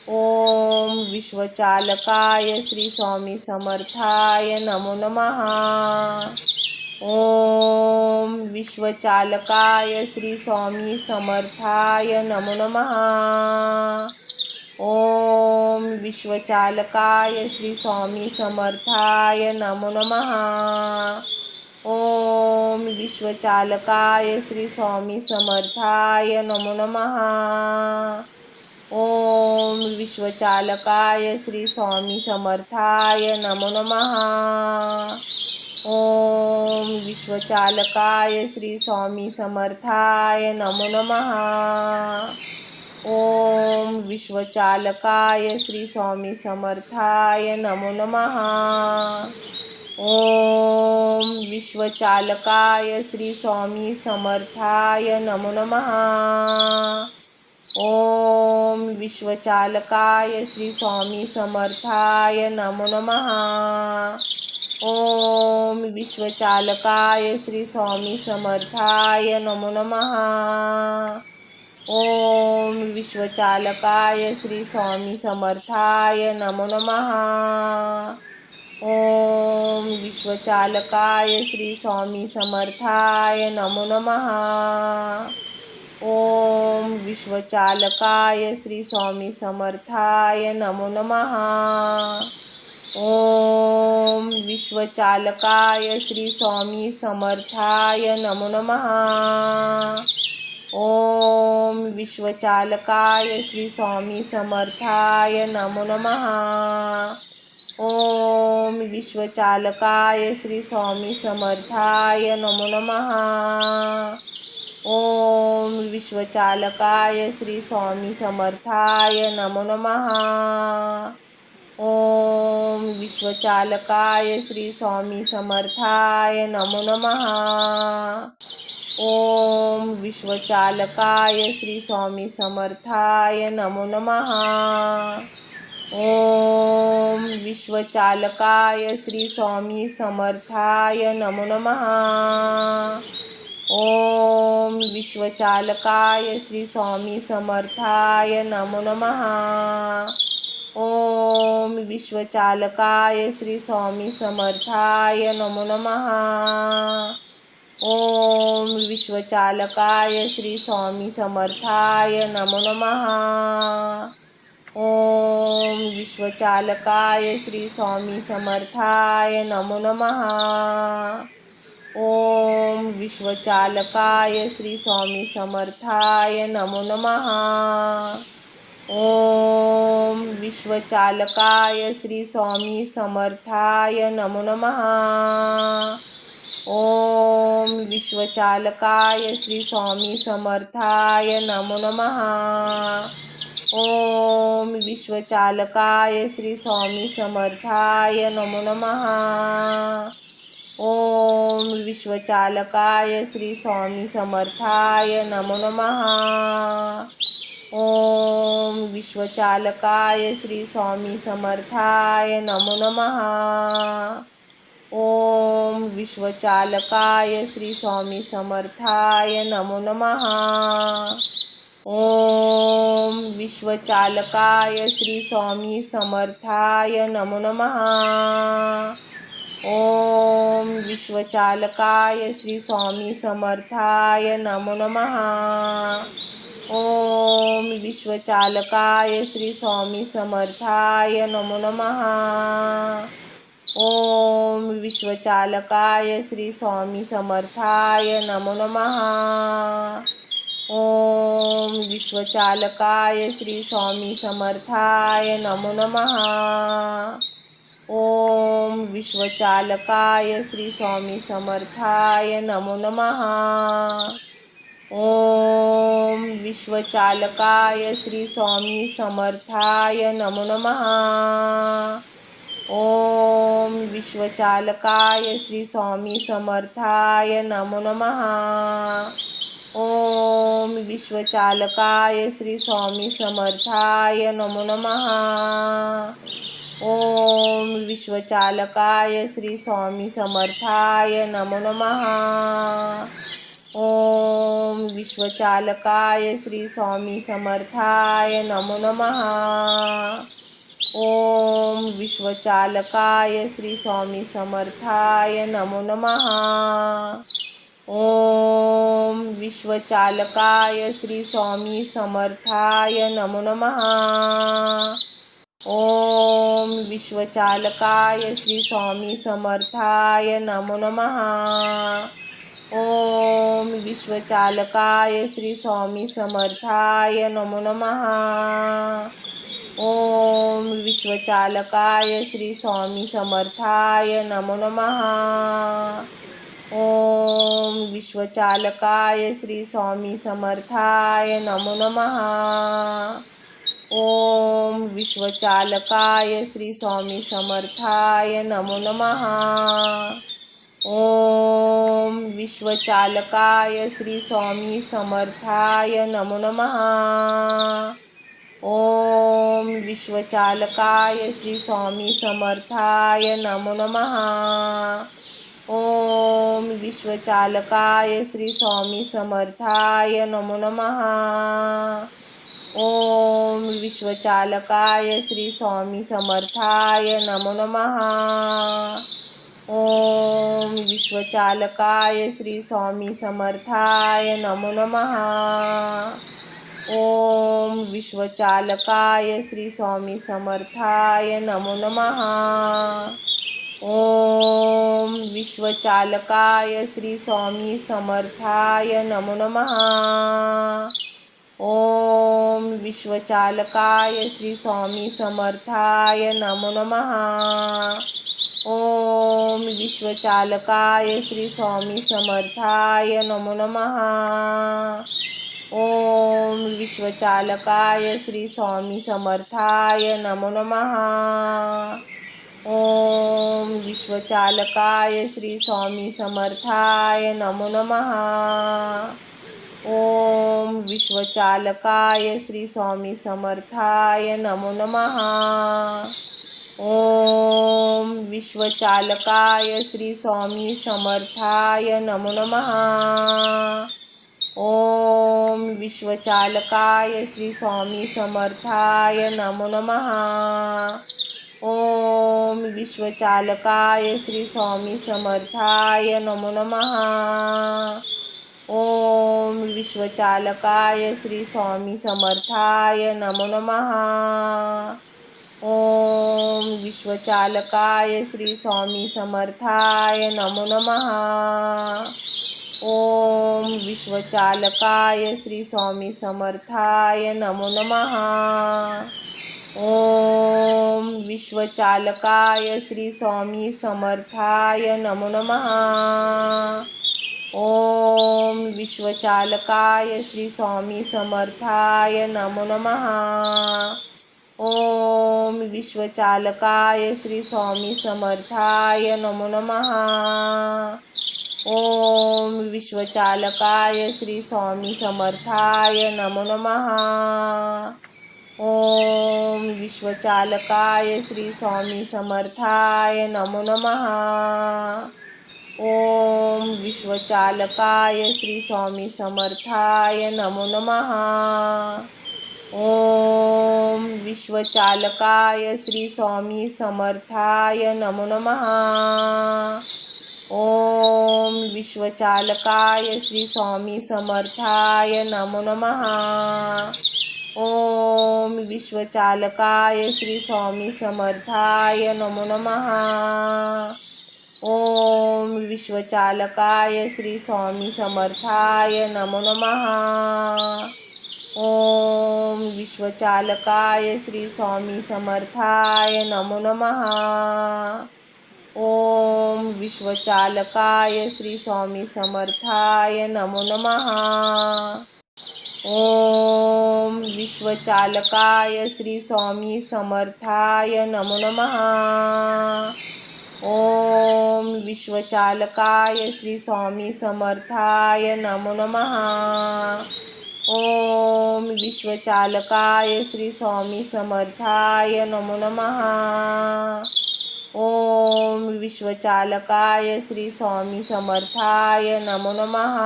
ओम विश्वचालकाय श्री स्वामी समर्थाय नमो नमः। ओम विश्वचालकाय श्री स्वामी समर्थाय नमो नमः। ओम विश्वचालकाय श्री स्वामी समर्थाय नमो नमः। ओम विश्वचालकाय श्री स्वामी समर्थाय नमो नमः। ओम विश्वचालकाय श्री स्वामी समर्थाय नमो नमः। ओम विश्वचालकाय श्री स्वामी समर्थाय नमो नमः। ओम विश्वचालकाय श्री स्वामी समर्थाय नमो नमः। ओम विश्वचालकाय श्री स्वामी समर्थाय नमो नमः। ओम विश्वचालकाय श्री स्वामी समर्थाय नमो नमः। ओम विश्वचालकाय श्री स्वामी समर्थाय नमो नमः। ओम विश्वचालकाय श्री स्वामी समर्थाय नमो नमः। ओम विश्वचालकाय श्री स्वामी समर्थाय नमो नमः। ओम विश्वचालकाय श्री स्वामी समर्थाय नमो नमः। ओम विश्वचालकाय श्री स्वामी समर्थाय नमो नमः। ओम विश्वचालकाय श्री स्वामी समर्थाय नमो नमः। ओम विश्वचालकाय श्री स्वामी समर्थाय नमो नमः। ओम विश्वचालकाय श्री स्वामी समर्थाय नमो नमः। ओम विश्वचालकाय श्री स्वामी समर्थाय नमो नमः। ओम विश्वचालकाय श्री स्वामी समर्थाय नमो नमः। ओम विश्वचालकाय श्री स्वामी समर्थाय नमो नमः। ओम विश्वचालकाय श्री स्वामी समर्थाय नमो नमः। ओम विश्वचालकाय श्री स्वामी समर्थाय नमो नमः। ओम विश्वचालकाय श्री स्वामी समर्थाय नमो नमः। ओम विश्वचालकाय श्री स्वामी समर्थाय नमो नमः। ओम विश्वचालकाय श्री स्वामी समर्थाय नमो नमः। ओम विश्वचालकाय श्री स्वामी समर्थाय नमो नमः। ओम विश्वचालकाय श्री स्वामी समर्थाय नमो नमः। ओम विश्वचालकाय श्री स्वामी समर्थाय नमो नमः। ओम विश्वचालकाय श्री स्वामी समर्थाय नमो नमः। ओम विश्वचालकाय श्री स्वामी समर्थाय नमो नमः। ओम विश्वचालकाय श्री स्वामी समर्थाय नमो नमः। ओम विश्वचालकाय श्री स्वामी समर्थाय नमो नमः। ओम विश्वचालकाय श्री स्वामी समर्थाय नमो नमः। ओम विश्वचालकाय श्री स्वामी समर्थाय नमो नमः। ओम विश्वचालकाय श्री स्वामी समर्थाय नमो नमः। ओम विश्वचालकाय श्री स्वामी समर्थाय नमो नमः। ओम विश्वचालकाय श्री स्वामी समर्थाय नमो नमः। ओम विश्वचालकाय श्री स्वामी समर्थाय नमो नमः। ओम विश्वचालकाय श्री स्वामी समर्थाय नमो नमः। ओम विश्वचालकाय श्री स्वामी समर्थाय नमो नमः। ओम विश्वचालकाय श्री स्वामी समर्थाय नमो नमः। ओम विश्वचालकाय श्री स्वामी समर्थाय नमो नमः। ओम विश्वचालकाय श्री स्वामी समर्थाय नमो नमः। ओम विश्वचालकाय श्री स्वामी समर्थाय नमो नमः। ओम विश्वचालकाय श्री स्वामी समर्थाय नमो नमः। ओम विश्वचालकाय श्री स्वामी समर्थाय नमो नमः। ओम विश्वचालकाय श्री स्वामी समर्थाय नमो नमः। ओम विश्वचालकाय श्री स्वामी समर्थाय नमो नमः। ओम विश्वचालकाय श्री स्वामी समर्थाय नमो नमः। ओम विश्वचालकाय श्री स्वामी समर्थाय नमो नमः। ओम विश्वचालकाय श्री स्वामी समर्थाय नमो नमः। ओम विश्वचालकाय श्री स्वामी समर्थाय नमो नमः। ओम विश्वचालकाय श्री स्वामी समर्थाय नमो नमः। ओम विश्वचालकाय श्री स्वामी समर्थाय नमो नमः। ओम विश्वचालकाय श्री स्वामी समर्थाय नमो नमः। ओम विश्वचालकाय श्री स्वामी समर्थाय नमो नमः। ओम विश्वचालकाय श्री स्वामी समर्थाय नमो नमः। ओम विश्वचालकाय श्री स्वामी समर्थाय नमो नमः। ओम विश्वचालकाय श्री स्वामी समर्थाय नमो नमः। ओम विश्वचालकाय श्री स्वामी समर्थाय नमो नमः। ओम विश्वचालकाय श्री स्वामी समर्थाय नमो नमः। ओम विश्वचालकाय श्री स्वामी समर्थाय नमो नमः। ओम विश्वचालकाय श्री स्वामी समर्थाय नमो नमः। ओम विश्वचालकाय श्री स्वामी समर्थाय नमो नमः। ओम विश्वचालकाय श्री स्वामी समर्थाय नमो नमः। ओम विश्वचालकाय श्री स्वामी समर्थाय नमो नमः। ओम विश्वचालकाय श्री स्वामी समर्थाय नमो नमः। ओम विश्वचालकाय श्री स्वामी समर्थाय नमो नमः। ओम विश्वचालकाय श्री स्वामी समर्थाय नमो नमः। ओम विश्वचालकाय श्री स्वामी समर्थाय नमो नमः। ओम विश्वचालकाय श्री स्वामी समर्थाय नमो नमः। ओम विश्वचालकाय श्री स्वामी समर्थाय नमो नमः। ओम विश्वचालकाय श्री स्वामी समर्थाय नमो नमः। ओम विश्वचालकाय श्री स्वामी समर्थाय नमो नमः। ओम विश्वचालकाय श्री स्वामी समर्थाय नमो नमः। ओम विश्वचालकाय श्री स्वामी समर्थाय नमो नमः। ओम विश्वचालकाय श्री स्वामी समर्थाय नमो नमः। ओम विश्वचालकाय श्री स्वामी समर्थाय नमो नमः। ओम विश्वचालकाय श्री स्वामी समर्थाय नमो नमः। ओम विश्वचालकाय श्री स्वामी समर्थाय नमो नमः। ओम विश्वचालकाय श्री स्वामी समर्थाय नमो नमः। ओम विश्वचालकाय श्री स्वामी समर्थाय नमो नमः। ओम विश्वचालकाय श्री स्वामी समर्थाय नमो नमः।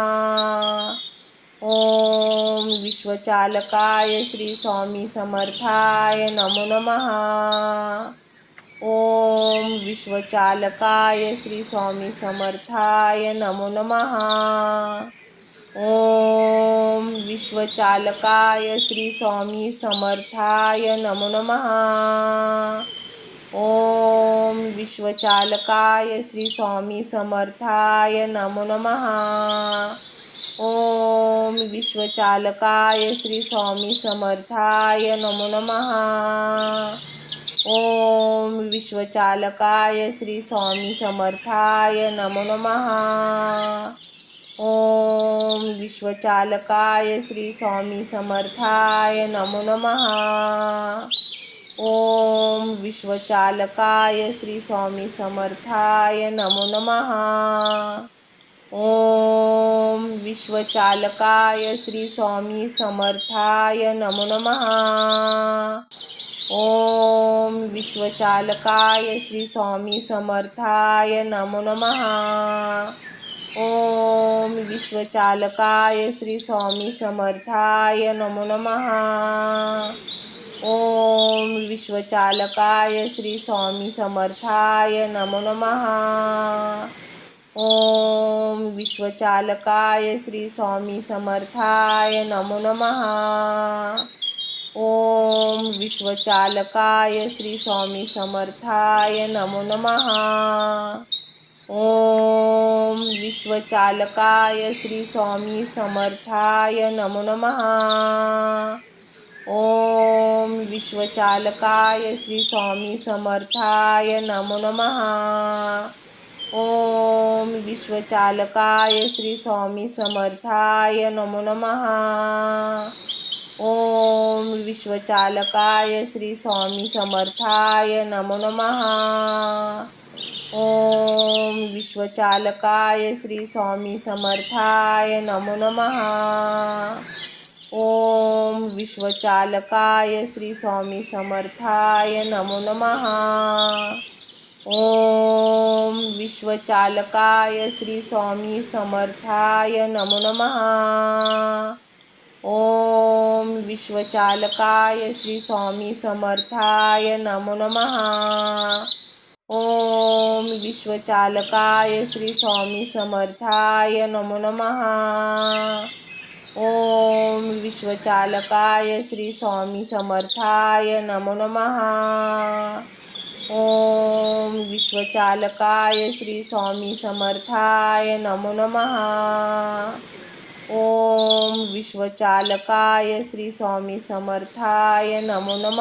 ओम विश्वचालकाय श्री स्वामी समर्थाय नमो नमः। ओम विश्वचालकाय श्री स्वामी समर्थाय नमो नमः। ओम विश्वचालकाय श्री स्वामी समर्थाय नमो नमः। ओम विश्वचालकाय श्री स्वामी समर्थाय नमो नमः। ओम विश्वचालकाय श्री स्वामी समर्थाय नमो नमः। ओम विश्वचालकाय श्री स्वामी समर्थाय नमो नमः। ओम विश्वचालकाय श्री स्वामी समर्थाय नमो नमः। ओम विश्वचालकाय श्री स्वामी समर्थाय नमो नमः। ओम विश्वचालकाय श्री स्वामी समर्थाय नमो नमः। ओम विश्वचालकाय श्री स्वामी समर्थाय नमो नमः। ओम विश्वचालकाय श्री स्वामी समर्थाय नमो नमः। ओम विश्वचालकाय श्री स्वामी समर्थाय नमो नमः। ओम विश्वचालकाय श्री स्वामी समर्थाय नमो नमः। ओम विश्वचालकाय श्री स्वामी समर्थाय नमो नमः। ओम विश्वचालकाय श्री स्वामी समर्थाय नमो नमः। ओम विश्वचालकाय श्री स्वामी समर्थाय नमो नमः। ओम विश्वचालकाय श्री स्वामी समर्थाय नमो नमः। ओम विश्वचालकाय श्री स्वामी समर्थाय नमो नमः। ओम विश्वचालकाय श्री स्वामी समर्थाय नमो नमः। ओम विश्वचालकाय श्री स्वामी समर्थाय नमो नमः। ओम विश्वचालकाय श्री स्वामी समर्थाय नमो नमः। ओम विश्वचालकाय श्री स्वामी समर्थाय नमो नमः। ओम विश्वचालकाय श्री स्वामी समर्थाय नमो नमः। ओम विश्वचालकाय श्री स्वामी समर्थाय नमो नमः। ओम विश्वचालकाय श्री स्वामी समर्थाय नमो नमः। ओम विश्वचालकाय श्री स्वामी समर्थाय नमो नमः।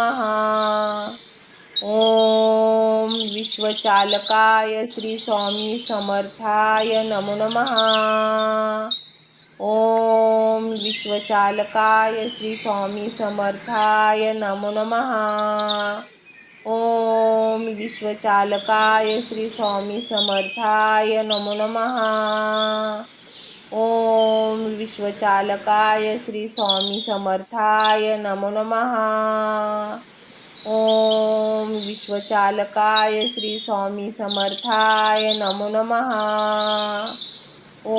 ओम विश्वचालकाय श्री स्वामी समर्थाय नमो नमः। ओम विश्वचालकाय श्री स्वामी समर्थाय नमो नमः। ओम विश्वचालकाय श्री स्वामी समर्थाय नमो नमः। ओम विश्वचालकाय श्री स्वामी समर्थाय नमो नमः। ओम विश्वचालकाय श्री स्वामी समर्थाय नमो नमः।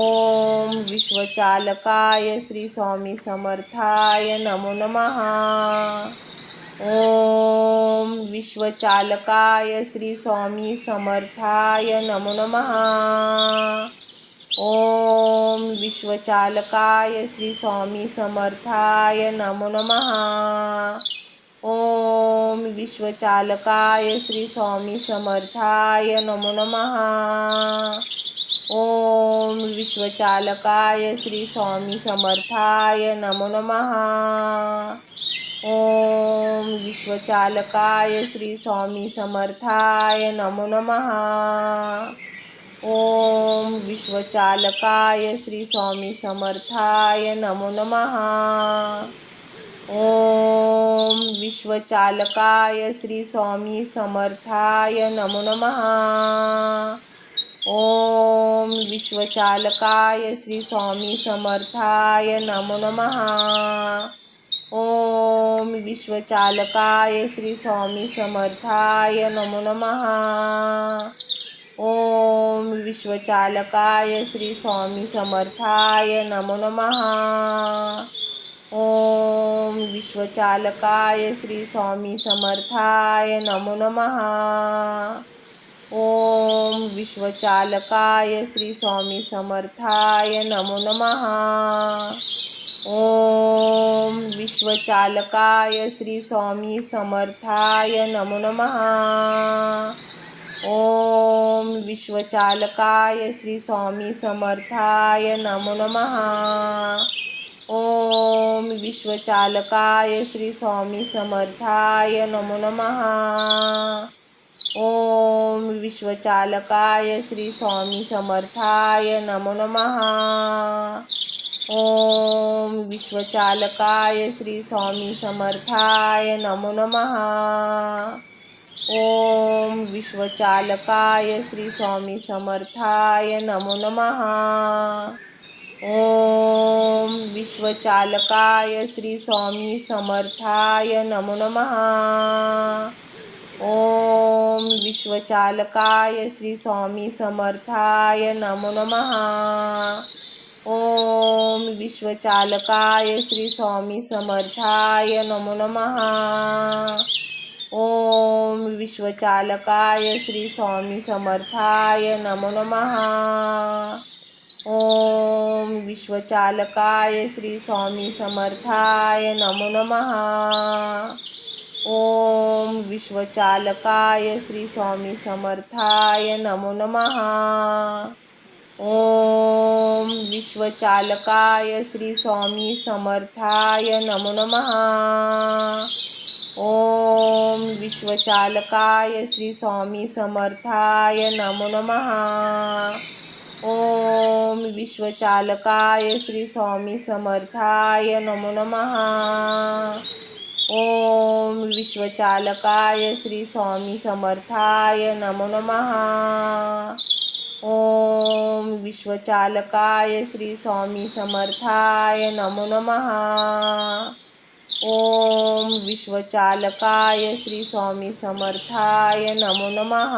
ओम विश्वचालकाय श्री स्वामी समर्थाय नमो नमः। ओम विश्वचालकाय श्री स्वामी समर्थाय नमो नमः। ओम विश्वचालकाय श्री स्वामी समर्थाय नमो नमः। ओम विश्वचालकाय श्री स्वामी समर्थाय नमो नमः। ओम विश्वचालकाय श्री स्वामी समर्थाय नमो नमः। ओम विश्वचालकाय श्री स्वामी समर्थाय नमो नमः। ओम विश्वचालकाय श्री स्वामी समर्थाय नमो नमः। ओम विश्वचालकाय श्री स्वामी समर्थाय नमो नमः। ओम विश्वचालकाय श्री स्वामी समर्थाय नमो नमः। ओम विश्वचालकाय श्री स्वामी समर्थाय नमो नमः। ओम विश्वचालकाय श्री स्वामी समर्थाय नमो नमः। ओम विश्वचालकाय श्री स्वामी समर्थाय नमो नमः। ओम विश्वचालकाय श्री स्वामी समर्थाय नमो नमः। ओम विश्वचालकाय श्री स्वामी समर्थाय नमो नमः। ओम विश्वचालकाय श्री स्वामी समर्थाय नमो नमः। ओम विश्वचालकाय श्री स्वामी समर्थाय नमो नमः। ओम विश्वचालकाय श्री स्वामी समर्थाय नमो नमः। ओम विश्वचालकाय श्री स्वामी समर्थाय नमो नमः। ओम विश्वचालकाय श्री स्वामी समर्थाय नमो नमः। ओम विश्वचालकाय श्री स्वामी समर्थाय नमो नमः। ओम विश्वचालकाय श्री स्वामी समर्थाय नमो नमः। ओम विश्वचालकाय श्री स्वामी समर्थाय नमो नमः। ओम विश्वचालकाय श्री स्वामी समर्थाय नमो नमः। ओम विश्वचालकाय श्री स्वामी समर्थाय नमो नमः। ओम विश्वचालकाय श्री स्वामी समर्थाय नमो नमः। ओम विश्वचालकाय श्री स्वामी समर्थाय नमो नमः। ओम विश्वचालकाय श्री स्वामी समर्थाय नमो नमः। ओम विश्वचालकाय श्री स्वामी समर्थाय नमो नमः। ओम विश्वचालकाय श्री स्वामी समर्थाय नमो नमः। ओम विश्वचालकाय श्री स्वामी समर्थाय नमो नमः। ओम विश्वचालकाय श्री स्वामी समर्थाय नमो नमः।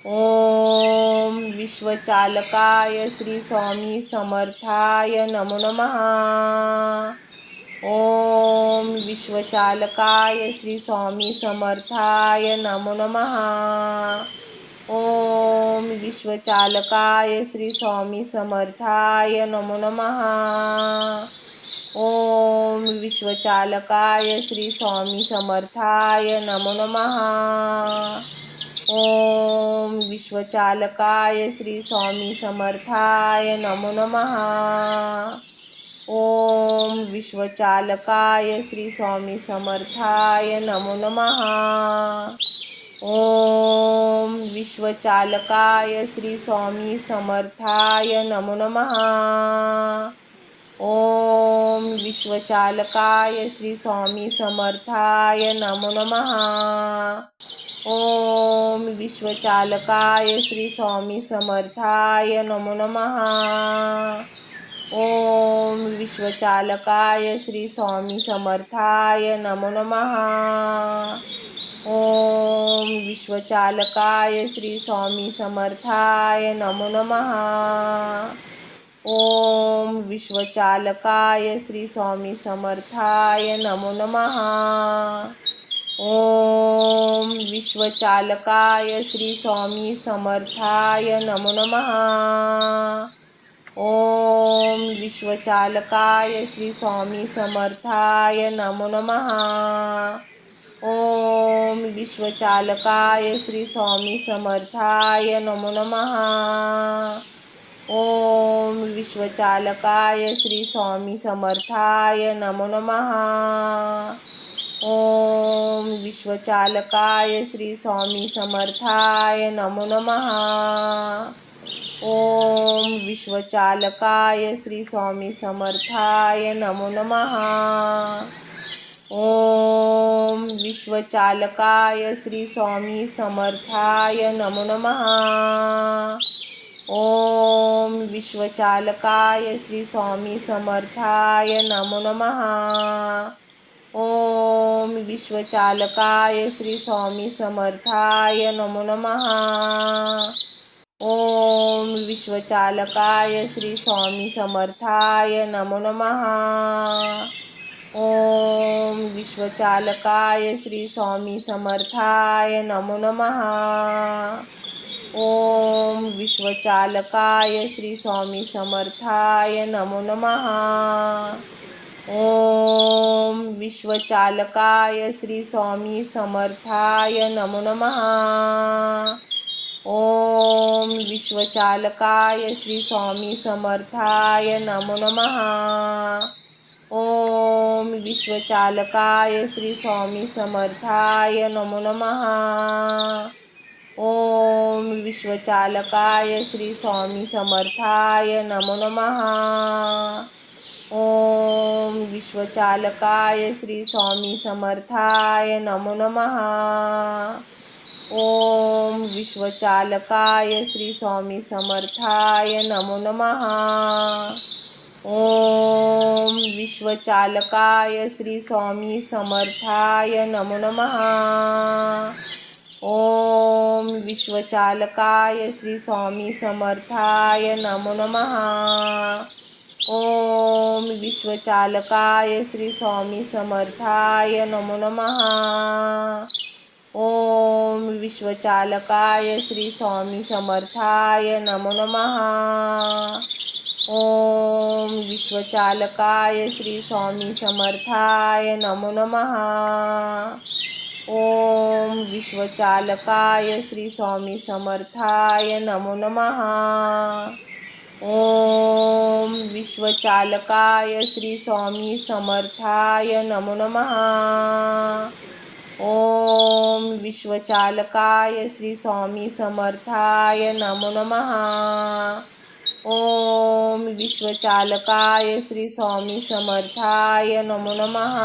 ओम विश्वचालकाय श्री स्वामी समर्थाय नमो नमः। ओम विश्वचालकाय श्री स्वामी समर्थाय नमो नमः। ओम विश्वचालकाय श्री स्वामी समर्थाय नमो नमः। ओम विश्वचालकाय श्री स्वामी समर्थाय नमो नमः। ओम विश्वचालकाय श्री स्वामी समर्थाय नमो नमः। ओम विश्वचालकाय श्री स्वामी समर्थाय नमो नमः। ओम विश्वचालकाय श्री स्वामी समर्थाय नमो नमः। ओम विश्वचालकाय श्री स्वामी समर्थाय नमो नमः। ओम विश्वचालकाय श्री स्वामी समर्थाय नमो नमः। ओम विश्वचालकाय श्री स्वामी समर्थाय नमो नमः। ओम विश्वचालकाय श्री स्वामी समर्थाय नमो नमः। ओम विश्वचालकाय श्री स्वामी समर्थाय नमो नमः। ओम विश्वचालकाय श्री स्वामी समर्थाय नमो नमः। ओम विश्वचालकाय श्री स्वामी समर्थाय नमो नमः। ओम विश्वचालकाय श्री स्वामी समर्थाय नमो नमः। ओम विश्वचालकाय श्री स्वामी समर्थाय नमो नमः। ओम विश्वचालकाय श्री स्वामी समर्थाय नमो नमः। ओम विश्वचालकाय श्री स्वामी समर्थाय नमो नमः। ओम विश्वचालकाय श्री स्वामी समर्थाय नमो नमः। ओम विश्वचालकाय श्री स्वामी समर्थाय नमो नमः। ओम विश्वचालकाय श्री स्वामी समर्थाय नमो नमः। ओम विश्वचालकाय श्री स्वामी समर्थाय नमो नमः। ओम विश्वचालकाय श्री स्वामी समर्थाय नमो नमः। ओम विश्वचालकाय श्री स्वामी समर्थाय नमो नमः। ओम विश्वचालकाय श्री स्वामी समर्थाय नमो नमः। ओम विश्वचालकाय श्री स्वामी समर्थाय नमो नमः। ओम विश्वचालकाय श्री स्वामी समर्थाय नमो नमः। ओम विश्वचालकाय श्री स्वामी समर्थाय नमो नमः। ओम विश्वचालकाय श्री स्वामी समर्थाय नमो नमः। ओम विश्वचालकाय श्री स्वामी समर्थाय नमो नमः। ओम विश्वचालकाय श्री स्वामी समर्थाय नमो नमः। ओम विश्वचालकाय श्री स्वामी समर्थाय नमो नमः। ओम विश्वचालकाय श्री स्वामी समर्थाय नमो नमः। ओम विश्वचालकाय श्री स्वामी समर्थाय नमो नमः। ओम विश्वचालकाय श्री स्वामी समर्थाय नमो नमः। ओम विश्वचालकाय श्री स्वामी समर्थाय नमो नमः। ओम विश्वचालकाय श्री स्वामी समर्थाय नमो नमः। ओम विश्वचालकाय श्री स्वामी समर्थाय नमो नमः। ओम विश्वचालकाय श्री स्वामी समर्थाय नमो नमः।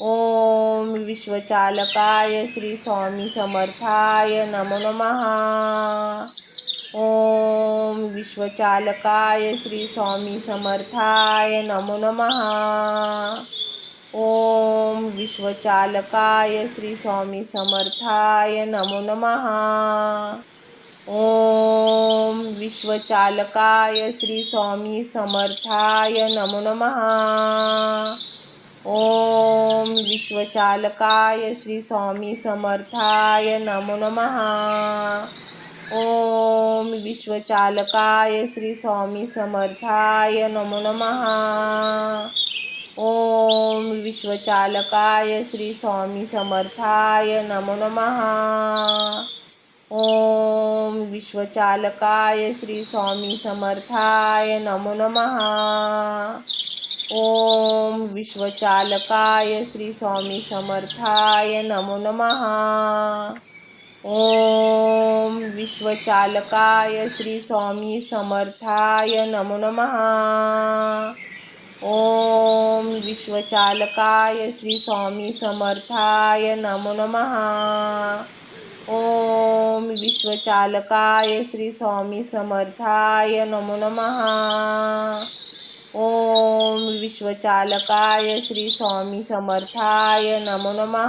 ओम विश्वचालकाय श्री स्वामी समर्थाय नमो नमः। ओम विश्वचालकाय श्री स्वामी समर्थाय नमो नमः। ओम विश्वचालकाय श्री स्वामी समर्थाय नमो नमः। ओम विश्वचालकाय श्री स्वामी समर्थाय नमो नमः। ओम विश्वचालकाय श्री स्वामी समर्थाय नमो नमः। ओम विश्वचालकाय श्री स्वामी समर्थाय नमो नमः। ओम विश्वचालकाय श्री स्वामी समर्थाय नमो नमः। ओम विश्वचालकाय श्री स्वामी समर्थाय नमो नमः। ओम विश्वचालकाय श्री स्वामी समर्थाय नमो नमः। ओम विश्वचालकाय श्री स्वामी समर्थाय नमो नमः। ओम विश्वचालकाय श्री स्वामी समर्थाय नमो नमः। ओम विश्वचालकाय श्री स्वामी समर्थाय नमो नमः। ओम विश्वचालकाय श्री स्वामी समर्थाय नमो नमः। ओम विश्वचालकाय श्री स्वामी समर्थाय नमो नमः। ओम विश्वचालकाय श्री स्वामी समर्थाय नमो नमः।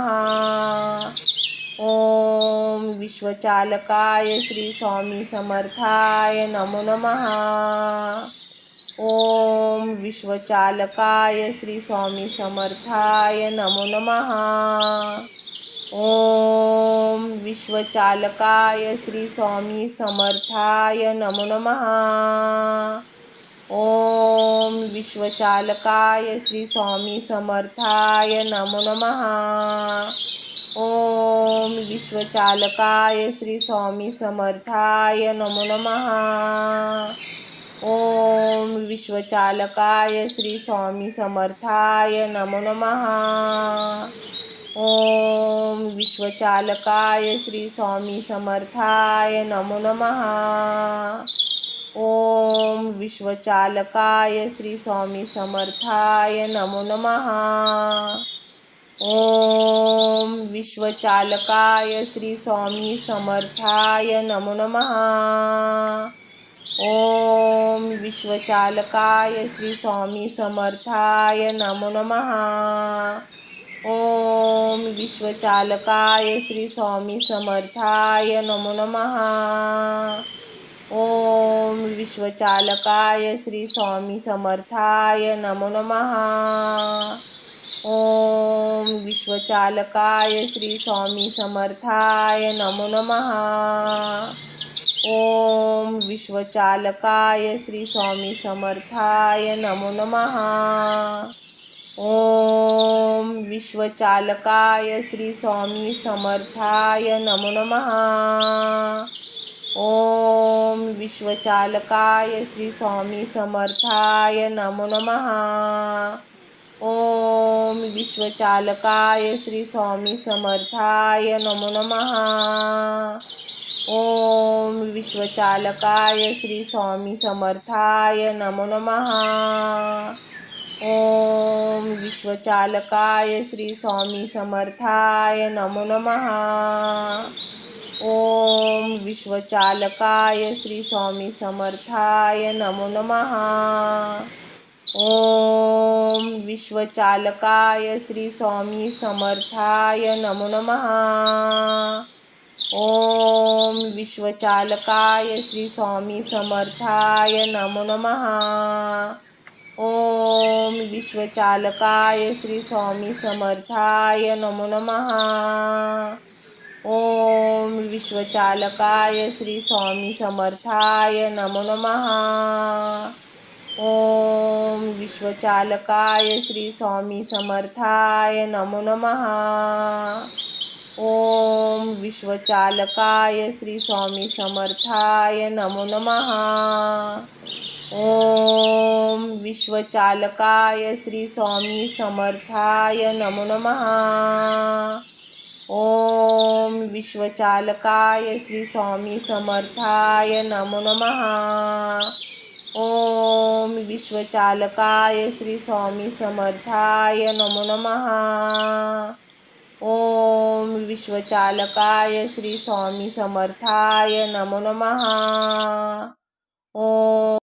ओम विश्वचालकाय श्री स्वामी समर्थाय नमो नमः। ओम विश्वचालकाय श्री स्वामी समर्थाय नमो नमः। ओम विश्वचालकाय श्री स्वामी समर्थाय नमो नमः। ओम विश्वचालकाय श्री स्वामी समर्थाय नमो नमः। ओम विश्वचालकाय श्री स्वामी समर्थाय नमो नमः। ओम विश्वचालकाय श्री स्वामी समर्थाय नमो नमः। ओम विश्वचालकाय श्री स्वामी समर्थाय नमो नमः। ओम विश्वचालकाय श्री स्वामी समर्थाय नमो नमः। ओम विश्वचालकाय श्री स्वामी समर्थाय नमो नमः। ओम विश्वचालकाय श्री स्वामी समर्थाय नमो नमः। ओम विश्वचालकाय श्री स्वामी समर्थाय नमो नमः। ओम विश्वचालकाय श्री स्वामी समर्थाय नमो नमः। ओम विश्वचालकाय श्री स्वामी समर्थाय नमो नमः। ओम विश्वचालकाय श्री स्वामी समर्थाय नमो नमः। ओम विश्वचालकाय श्री स्वामी समर्थाय नमो नमः। ओम विश्वचालकाय श्री स्वामी समर्थाय नमो नमः। ओम विश्वचालकाय श्री स्वामी समर्थाय नमो नमः। ओम विश्वचालकाय श्री स्वामी समर्थाय नमो नमः। ओम विश्वचालकाय श्री स्वामी समर्थाय नमो नमः। ओम विश्वचालकाय श्री स्वामी समर्थाय नमो नमः। ओम विश्वचालकाय श्री स्वामी समर्थाय नमो नमः। ओम विश्वचालकाय श्री स्वामी समर्थाय नमो नमः। ओम विश्वचालकाय श्री स्वामी समर्थाय नमो नमः। ओम विश्वचालकाय श्री स्वामी समर्थाय नमो नमः। ओम विश्वचालकाय श्री स्वामी समर्थाय नमो नमः। ओम विश्वचालकाय श्री स्वामी समर्थाय नमो नमः। ओम विश्वचालकाय श्री स्वामी समर्थाय नमो नमः। ओम विश्वचालकाय श्री स्वामी समर्थाय नमो नमः। ओम विश्वचालकाय श्री स्वामी समर्थाय नमो नमः। ओम विश्वचालकाय श्री स्वामी समर्थाय नमो नमः। ओम विश्वचालकाय श्री स्वामी समर्थाय नमो नमः। ओम विश्वचालकाय श्री स्वामी समर्थाय नमो नमः। ओम